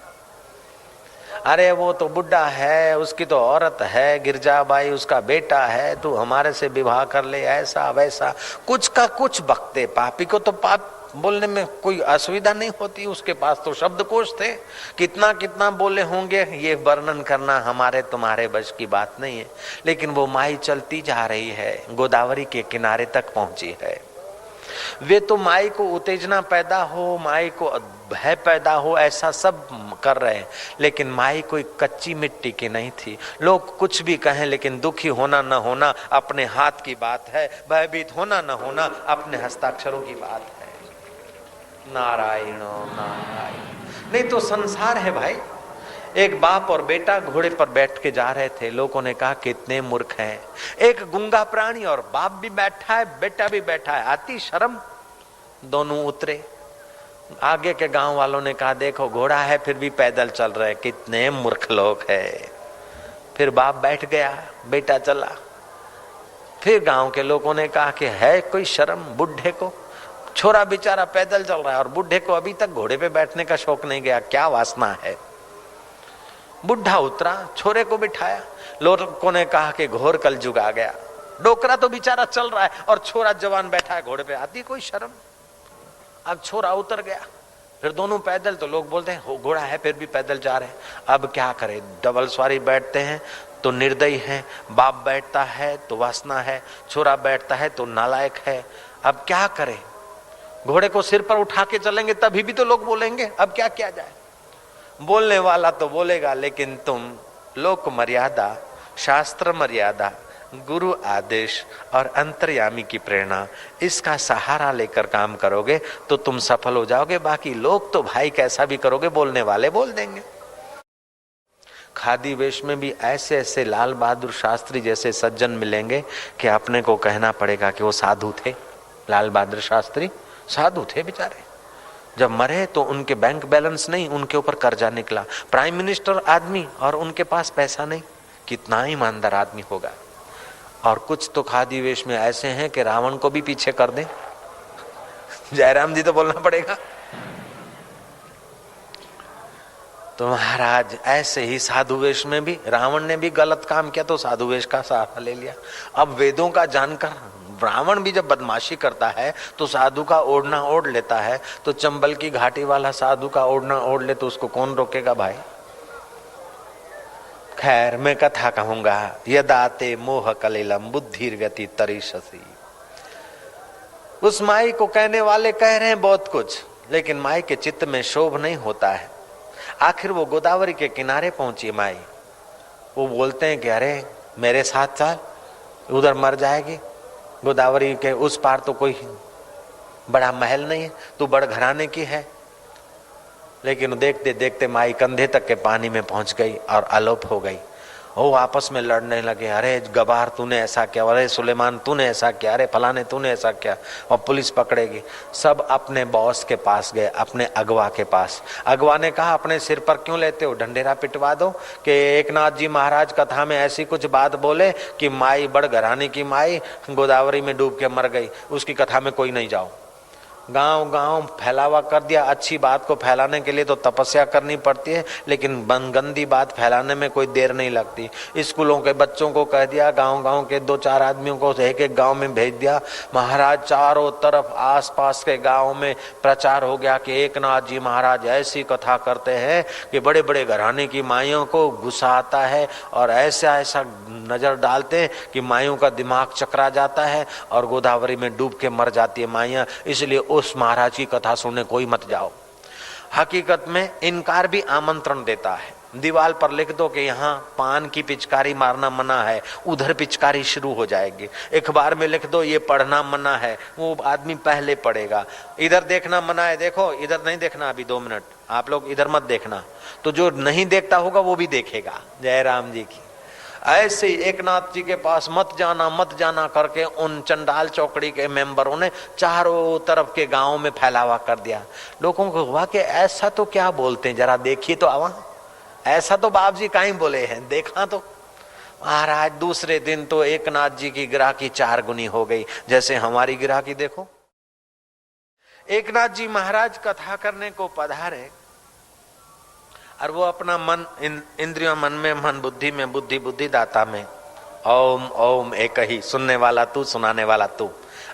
अरे वो तो बुढ़ा है, उसकी तो औरत है, गिरजाबाई उसका बेटा है, तू हमारे से विवाह कर ले, ऐसा वैसा कुछ का कुछ बकते। पापी को तो पाप बोलने में कोई असुविधा नहीं होती, उसके पास तो शब्दकोश थे, कितना कितना बोले होंगे, ये वर्णन करना हमारे तुम्हारे बस की बात नहीं है। लेकिन वो माई चलती जा रही है, गोदावरी के किनारे तक पहुंची है। वे तो माई को उत्तेजना पैदा हो, माई को भय पैदा हो, ऐसा सब कर रहे हैं, लेकिन माई कोई कच्ची मिट्टी की नहीं थी। लोग कुछ भी कहें, लेकिन दुखी होना न होना अपने हाथ की बात है, भयभीत होना न होना अपने हस्ताक्षरों की बात है। नारायण नारायण। नहीं तो संसार है भाई। एक बाप और बेटा घोड़े पर बैठ के जा रहे थे, लोगों ने कहा कितने मूर्ख हैं। एक गूंगा प्राणी और बाप भी बैठा है, बेटा भी बैठा है, आती शर्म। दोनों उतरे। आगे के गांव वालों ने कहा देखो घोड़ा है फिर भी पैदल चल रहे, कितने मूर्ख लोग हैं। फिर बाप बैठ गया, बेटा चला। फिर गांव के लोगों ने कहा कि है कोई शर्म बुढ़े को, छोरा बेचारा पैदल चल रहा है और बुढ़े को अभी तक घोड़े पे बैठने का शौक नहीं गया, क्या वासना है। बुढ़ा उतरा, छोरे को बिठाया। लोगों ने कहा कि घोर कलयुग आ गया, डोकरा तो बेचारा चल रहा है और छोरा जवान बैठा है घोड़े पे, आती कोई शर्म। अब छोरा उतर गया, फिर दोनों पैदल, तो लोग बोलते हैं घोड़ा है फिर भी पैदल जा रहे हैं। अब क्या करें, डबल सवारी बैठते हैं तो निर्दयी है, बाप बैठता है तो वासना है, छोरा बैठता है तो नालायक है। अब क्या करें, घोड़े को सिर पर उठा के चलेंगे तभी भी तो लोग बोलेंगे, अब क्या किया जाए। बोलने वाला तो बोलेगा, लेकिन तुम लोक मर्यादा, शास्त्र मर्यादा, गुरु आदेश और अंतर्यामी की प्रेरणा, इसका सहारा लेकर काम करोगे तो तुम सफल हो जाओगे। बाकी लोग तो भाई कैसा भी करोगे, बोलने वाले बोल देंगे। खादी वेश में भी ऐसे ऐसे लाल बहादुर शास्त्री जैसे सज्जन मिलेंगे कि अपने को कहना पड़ेगा कि वो साधु थे। लाल बहादुर शास्त्री साधु थे बेचारे, जब मरे तो उनके बैंक बैलेंस नहीं, उनके ऊपर कर्जा निकला। प्राइम मिनिस्टर आदमी और उनके पास पैसा नहीं, कितना ईमानदार आदमी होगा। और कुछ तो खादी वेश में ऐसे हैं कि रावण को भी पीछे कर दे। जयराम जी तो बोलना पड़ेगा। तो महाराज ऐसे ही साधु वेश में भी रावण ने भी गलत काम किया तो साधु वेश का सहारा ले लिया। अब वेदों का जानकर रावण भी जब बदमाशी करता है तो साधु का ओढ़ना ओढ़ लेता है, तो चंबल की घाटी वाला साधु का ओढ़ना ओढ़ ले तो उसको कौन रोकेगा भाई। खैर मैं कथा कहूंगा। यदाते मोह कलिलम बुद्धिर्व्यति तरिषसी। उस माई को कहने वाले कह रहे हैं बहुत कुछ, लेकिन माई के चित्त में शोभ नहीं होता है। आखिर वो गोदावरी के किनारे पहुंची माई। वो बोलते हैं कि अरे मेरे साथ चल, उधर मर जाएगी। गोदावरी के उस पार तो कोई बड़ा महल नहीं है, तू बड़ घराने की है। लेकिन देखते देखते माई कंधे तक के पानी में पहुंच गई और अलोप हो गई। वो आपस में लड़ने लगे, अरे गबार तूने ऐसा किया, अरे सुलेमान तूने ऐसा किया, अरे फलाने तूने ऐसा किया, और पुलिस पकड़ेगी। सब अपने बॉस के पास गए, अपने अगवा के पास। अगवा ने कहा अपने सिर पर क्यों लेते हो, ढंढेरा पिटवा दो कि एकनाथ जी महाराज कथा में ऐसी कुछ बात बोले कि माई बड़ घराने की माई गोदावरी में डूब के मर गई, उसकी कथा में कोई नहीं जाओ। गांव गांव फैलावा कर दिया। अच्छी बात को फैलाने के लिए तो तपस्या करनी पड़ती है, लेकिन गंदी बात फैलाने में कोई देर नहीं लगती। स्कूलों के बच्चों को कह दिया, गांव गांव के 2-4 आदमियों को एक एक गांव में भेज दिया। महाराज चारों तरफ आसपास के गांव में प्रचार हो गया कि एकनाथ जी महाराज ऐसी कथा करते हैं कि बड़े बड़े घराने की माइयों को गुस्सा आता है और ऐसा ऐसा नजर डालते हैं कि माइयों का दिमाग चकरा जाता है और गोदावरी में डूब के मर जाती है माइयां। इसलिए उस महाराज की कथा सुनने कोई मत जाओ। हकीकत में इनकार भी आमंत्रण देता है। दीवार पर लिख दो कि यहाँ पान की पिचकारी मारना मना है, उधर पिचकारी शुरू हो जाएगी। अखबार में लिख दो ये पढ़ना मना है, वो आदमी पहले पढ़ेगा। इधर देखना मना है, देखो इधर नहीं देखना, अभी 2 मिनट आप लोग इधर मत देखना। तो जो नहीं देखता होगा वो भी देखेगा। जय राम जी की। ऐसे ही एकनाथ जी के पास मत जाना करके उन चंडाल चौकड़ी के मेंबरों ने चारों तरफ के गांव में फैलावा कर दिया। लोगों को हुआ कि ऐसा तो क्या बोलते हैं, जरा देखिए तो आवा, ऐसा तो बाप जी कहीं बोले हैं, देखा तो। महाराज दूसरे दिन तो एकनाथ जी की ग्राहकी 4 गुनी हो गई। जैसे हमारी ग्राहकी देखो। एकनाथ जी महाराज कथा करने को पधारे और वो अपना मन इंद्रियों मन में, मन बुद्धि में, बुद्धि बुद्धि दाता में, ओम ओम एक ही, सुनने वाला तू, सुनाने वाला तू,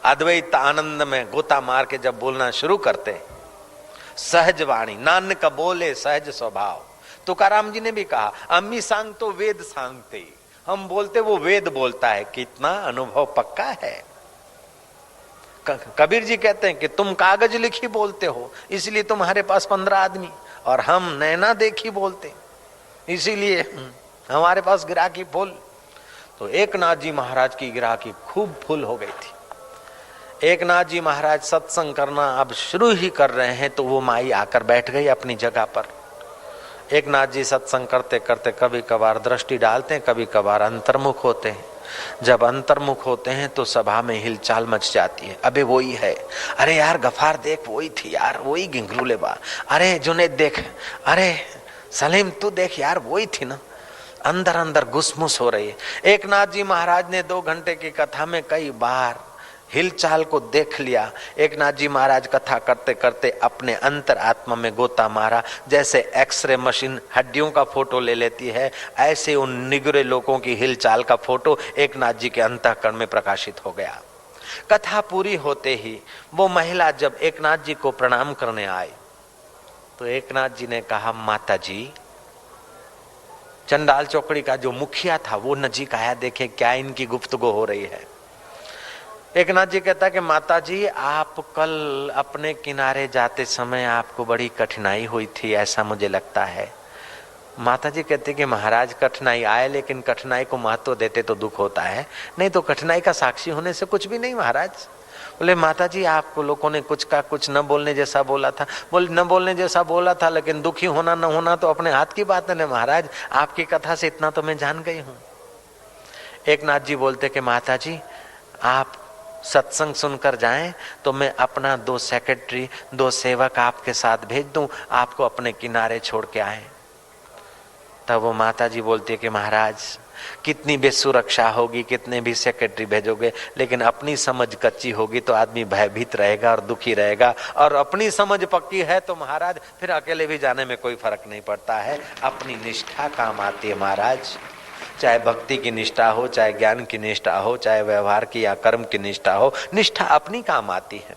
अद्वैत आनंद में गोता मार के जब बोलना शुरू करते, सहज वाणी, नानक बोले सहज स्वभाव। तुकाराम जी ने भी कहा, अम्मी सांग तो वेद सांगते, हम बोलते वो वेद बोलता है। कितना अनुभव पक्का है। कबीर जी कहते हैं कि तुम कागज लिखी बोलते हो, इसलिए तुम्हारे पास 15 आदमी, और हम नैना देखी बोलते, इसीलिए हमारे पास गिराकी फुल। तो एकनाथ जी महाराज की गिराकी खूब फुल हो गई थी। एकनाथ जी महाराज सत्संग करना अब शुरू ही कर रहे हैं तो वो माई आकर बैठ गई अपनी जगह पर। एकनाथ जी सत्संग करते करते कभी कभार दृष्टि डालते हैं, कभी कभार अंतर्मुख होते हैं। जब अंतर्मुख होते हैं तो सभा में हिलचाल मच जाती है। अबे वही है, अरे यार गफार देख, वही थी यार, वही गिंगरूले बा, अरे जुनेद देख, अरे सलीम तू देख यार, वही थी ना। अंदर अंदर घुसमुस हो रही है। एकनाथ जी महाराज ने 2 घंटे की कथा में कई बार हिलचाल को देख लिया। एकनाथ जी महाराज कथा करते करते अपने अंतर आत्मा में गोता मारा। जैसे एक्सरे मशीन हड्डियों का फोटो ले लेती है, ऐसे उन निगरे लोगों की हिलचाल का फोटो एकनाथ जी के अंतःकरण में प्रकाशित हो गया। कथा पूरी होते ही वो महिला जब एकनाथ जी को प्रणाम करने आई तो एकनाथ जी ने कहा, माता जी। चंडाल चौकड़ी का जो मुखिया था वो नजीक आया, देखे क्या इनकी गुफ्तगू हो रही है। एकनाथ जी कहता है कि माता जी, आप कल अपने किनारे जाते समय आपको बड़ी कठिनाई हुई थी, ऐसा मुझे लगता है। माता जी कहती कि महाराज कठिनाई आए, लेकिन कठिनाई को महत्व देते तो दुख होता है, नहीं तो कठिनाई का साक्षी होने से कुछ भी नहीं महाराज। बोले माता जी, आपको लोगों ने कुछ का कुछ न बोलने जैसा बोला था। बोले न बोलने जैसा बोला था, लेकिन दुखी होना न होना तो अपने हाथ की बात है ना महाराज। आपकी कथा से इतना तो मैं जान गई हूँ। एकनाथ जी बोलते कि माता जी, आप सत्संग सुनकर जाएं तो मैं अपना 2 सेक्रेटरी, 2 सेवक आपके साथ भेज दूं, आपको अपने किनारे छोड़ के आए। तब वो माता जी बोलती है कि महाराज, कितनी भी सुरक्षा होगी, कितने भी सेक्रेटरी भेजोगे, लेकिन अपनी समझ कच्ची होगी तो आदमी भयभीत रहेगा और दुखी रहेगा, और अपनी समझ पक्की है तो महाराज फिर अकेले भी जाने में कोई फर्क नहीं पड़ता है। अपनी निष्ठा काम आती है महाराज। चाहे भक्ति की निष्ठा हो, चाहे ज्ञान की निष्ठा हो, चाहे व्यवहार की या कर्म की निष्ठा हो, निष्ठा अपनी काम आती है।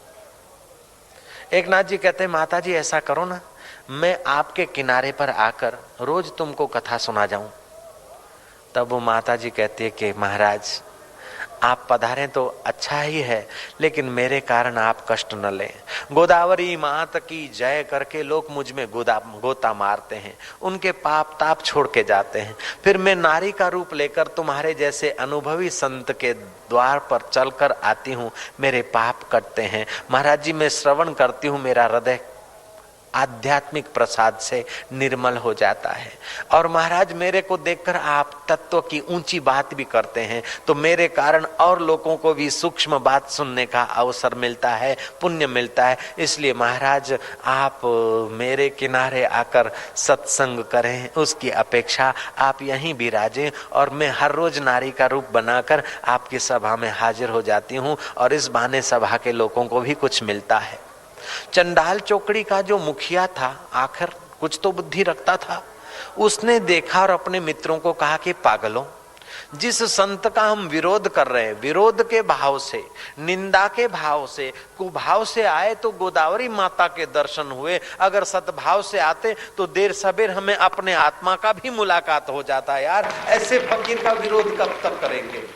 एकनाथ जी कहते हैं, माता जी ऐसा करो ना, मैं आपके किनारे पर आकर रोज तुमको कथा सुना जाऊं। तब वो माता जी कहती है कि महाराज आप पधारें तो अच्छा ही है, लेकिन मेरे कारण आप कष्ट न लें। गोदावरी मात की जय करके लोग मुझ में गोता मारते हैं, उनके पाप ताप छोड़ के जाते हैं। फिर मैं नारी का रूप लेकर तुम्हारे जैसे अनुभवी संत के द्वार पर चलकर आती हूँ, मेरे पाप कटते हैं। महाराज जी मैं श्रवण करती हूँ, मेरा हृदय आध्यात्मिक प्रसाद से निर्मल हो जाता है। और महाराज मेरे को देखकर आप तत्व की ऊंची बात भी करते हैं, तो मेरे कारण और लोगों को भी सूक्ष्म बात सुनने का अवसर मिलता है, पुण्य मिलता है। इसलिए महाराज आप मेरे किनारे आकर सत्संग करें, उसकी अपेक्षा आप यहीं विराजें और मैं हर रोज नारी का रूप बनाकर आपकी सभा में हाजिर हो जाती हूँ और इस बहाने सभा के लोगों को भी कुछ मिलता है। चंडाल चौकड़ी का जो मुखिया था, आखिर कुछ तो बुद्धि रखता था, उसने देखा और अपने मित्रों को कहा कि पागलों, जिस संत का हम विरोध कर रहे हैं, विरोध के भाव से, निंदा के भाव से, कुभाव से आए तो गोदावरी माता के दर्शन हुए, अगर सद्भाव से आते तो देर सबेर हमें अपने आत्मा का भी मुलाकात हो जाता। यार ऐसे फकीर का विरोध कब तक करेंगे।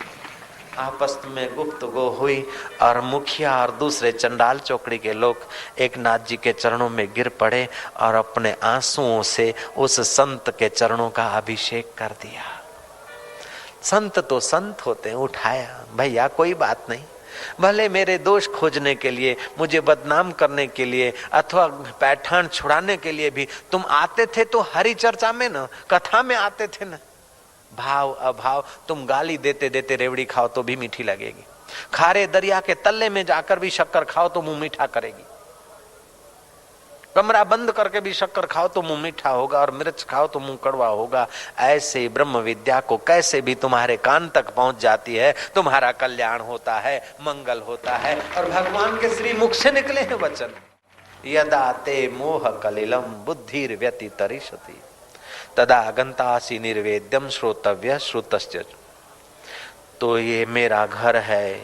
आपस में गुफ्तगू हुई और मुखिया और दूसरे चंडाल चौकड़ी के लोग एक नाथ जी के चरणों में गिर पड़े और अपने आंसुओं से उस संत के चरणों का अभिषेक कर दिया। संत तो संत होते हैं, उठाया, भैया कोई बात नहीं, भले मेरे दोष खोजने के लिए, मुझे बदनाम करने के लिए अथवा पैठान छुड़ाने के लिए भी तुम आते थे तो हरि चर्चा में न, कथा में आते थे न। भाव अभाव, तुम गाली देते देते रेवड़ी खाओ तो भी मीठी लगेगी, खारे दरिया के तल्ले में जाकर भी शक्कर खाओ तो मुंह मीठा करेगी, कमरा बंद करके भी शक्कर खाओ तो मुंह मीठा होगा और मिर्च खाओ तो मुंह कड़वा होगा। ऐसे ब्रह्म विद्या को कैसे भी तुम्हारे कान तक पहुंच जाती है, तुम्हारा कल्याण होता है, मंगल होता है। और भगवान के श्री मुख से निकले हैं वचन, यदा ते मोह कलिलम बुद्धिर व्यतितरिष्यति तदा गंतासी निर्वेद्यम श्रोतव्य श्रुतश्च। तो ये मेरा घर है,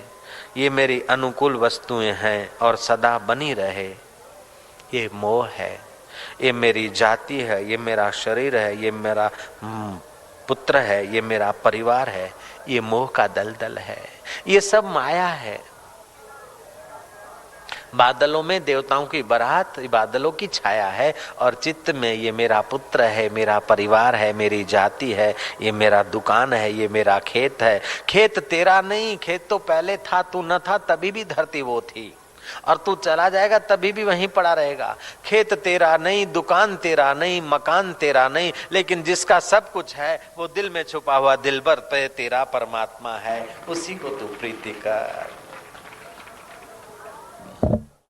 ये मेरी अनुकूल वस्तुएं हैं और सदा बनी रहे, ये मोह है, ये मेरी जाति है, ये मेरा शरीर है, ये मेरा पुत्र है, ये मेरा परिवार है, ये मोह का दलदल है, ये सब माया है। बादलों में देवताओं की बारात, बादलों की छाया है और चित्त में ये मेरा पुत्र है, मेरा परिवार है, मेरी जाति है, ये मेरा दुकान है, ये मेरा खेत है। खेत तेरा नहीं, खेत तो पहले था, तू न था तभी भी धरती वो थी और तू चला जाएगा तभी भी वहीं पड़ा रहेगा। खेत तेरा नहीं, दुकान तेरा नहीं, मकान तेरा नहीं, लेकिन जिसका सब कुछ है वो दिल में छुपा हुआ दिलबर तेरा परमात्मा है, उसी को तू प्रीति कर।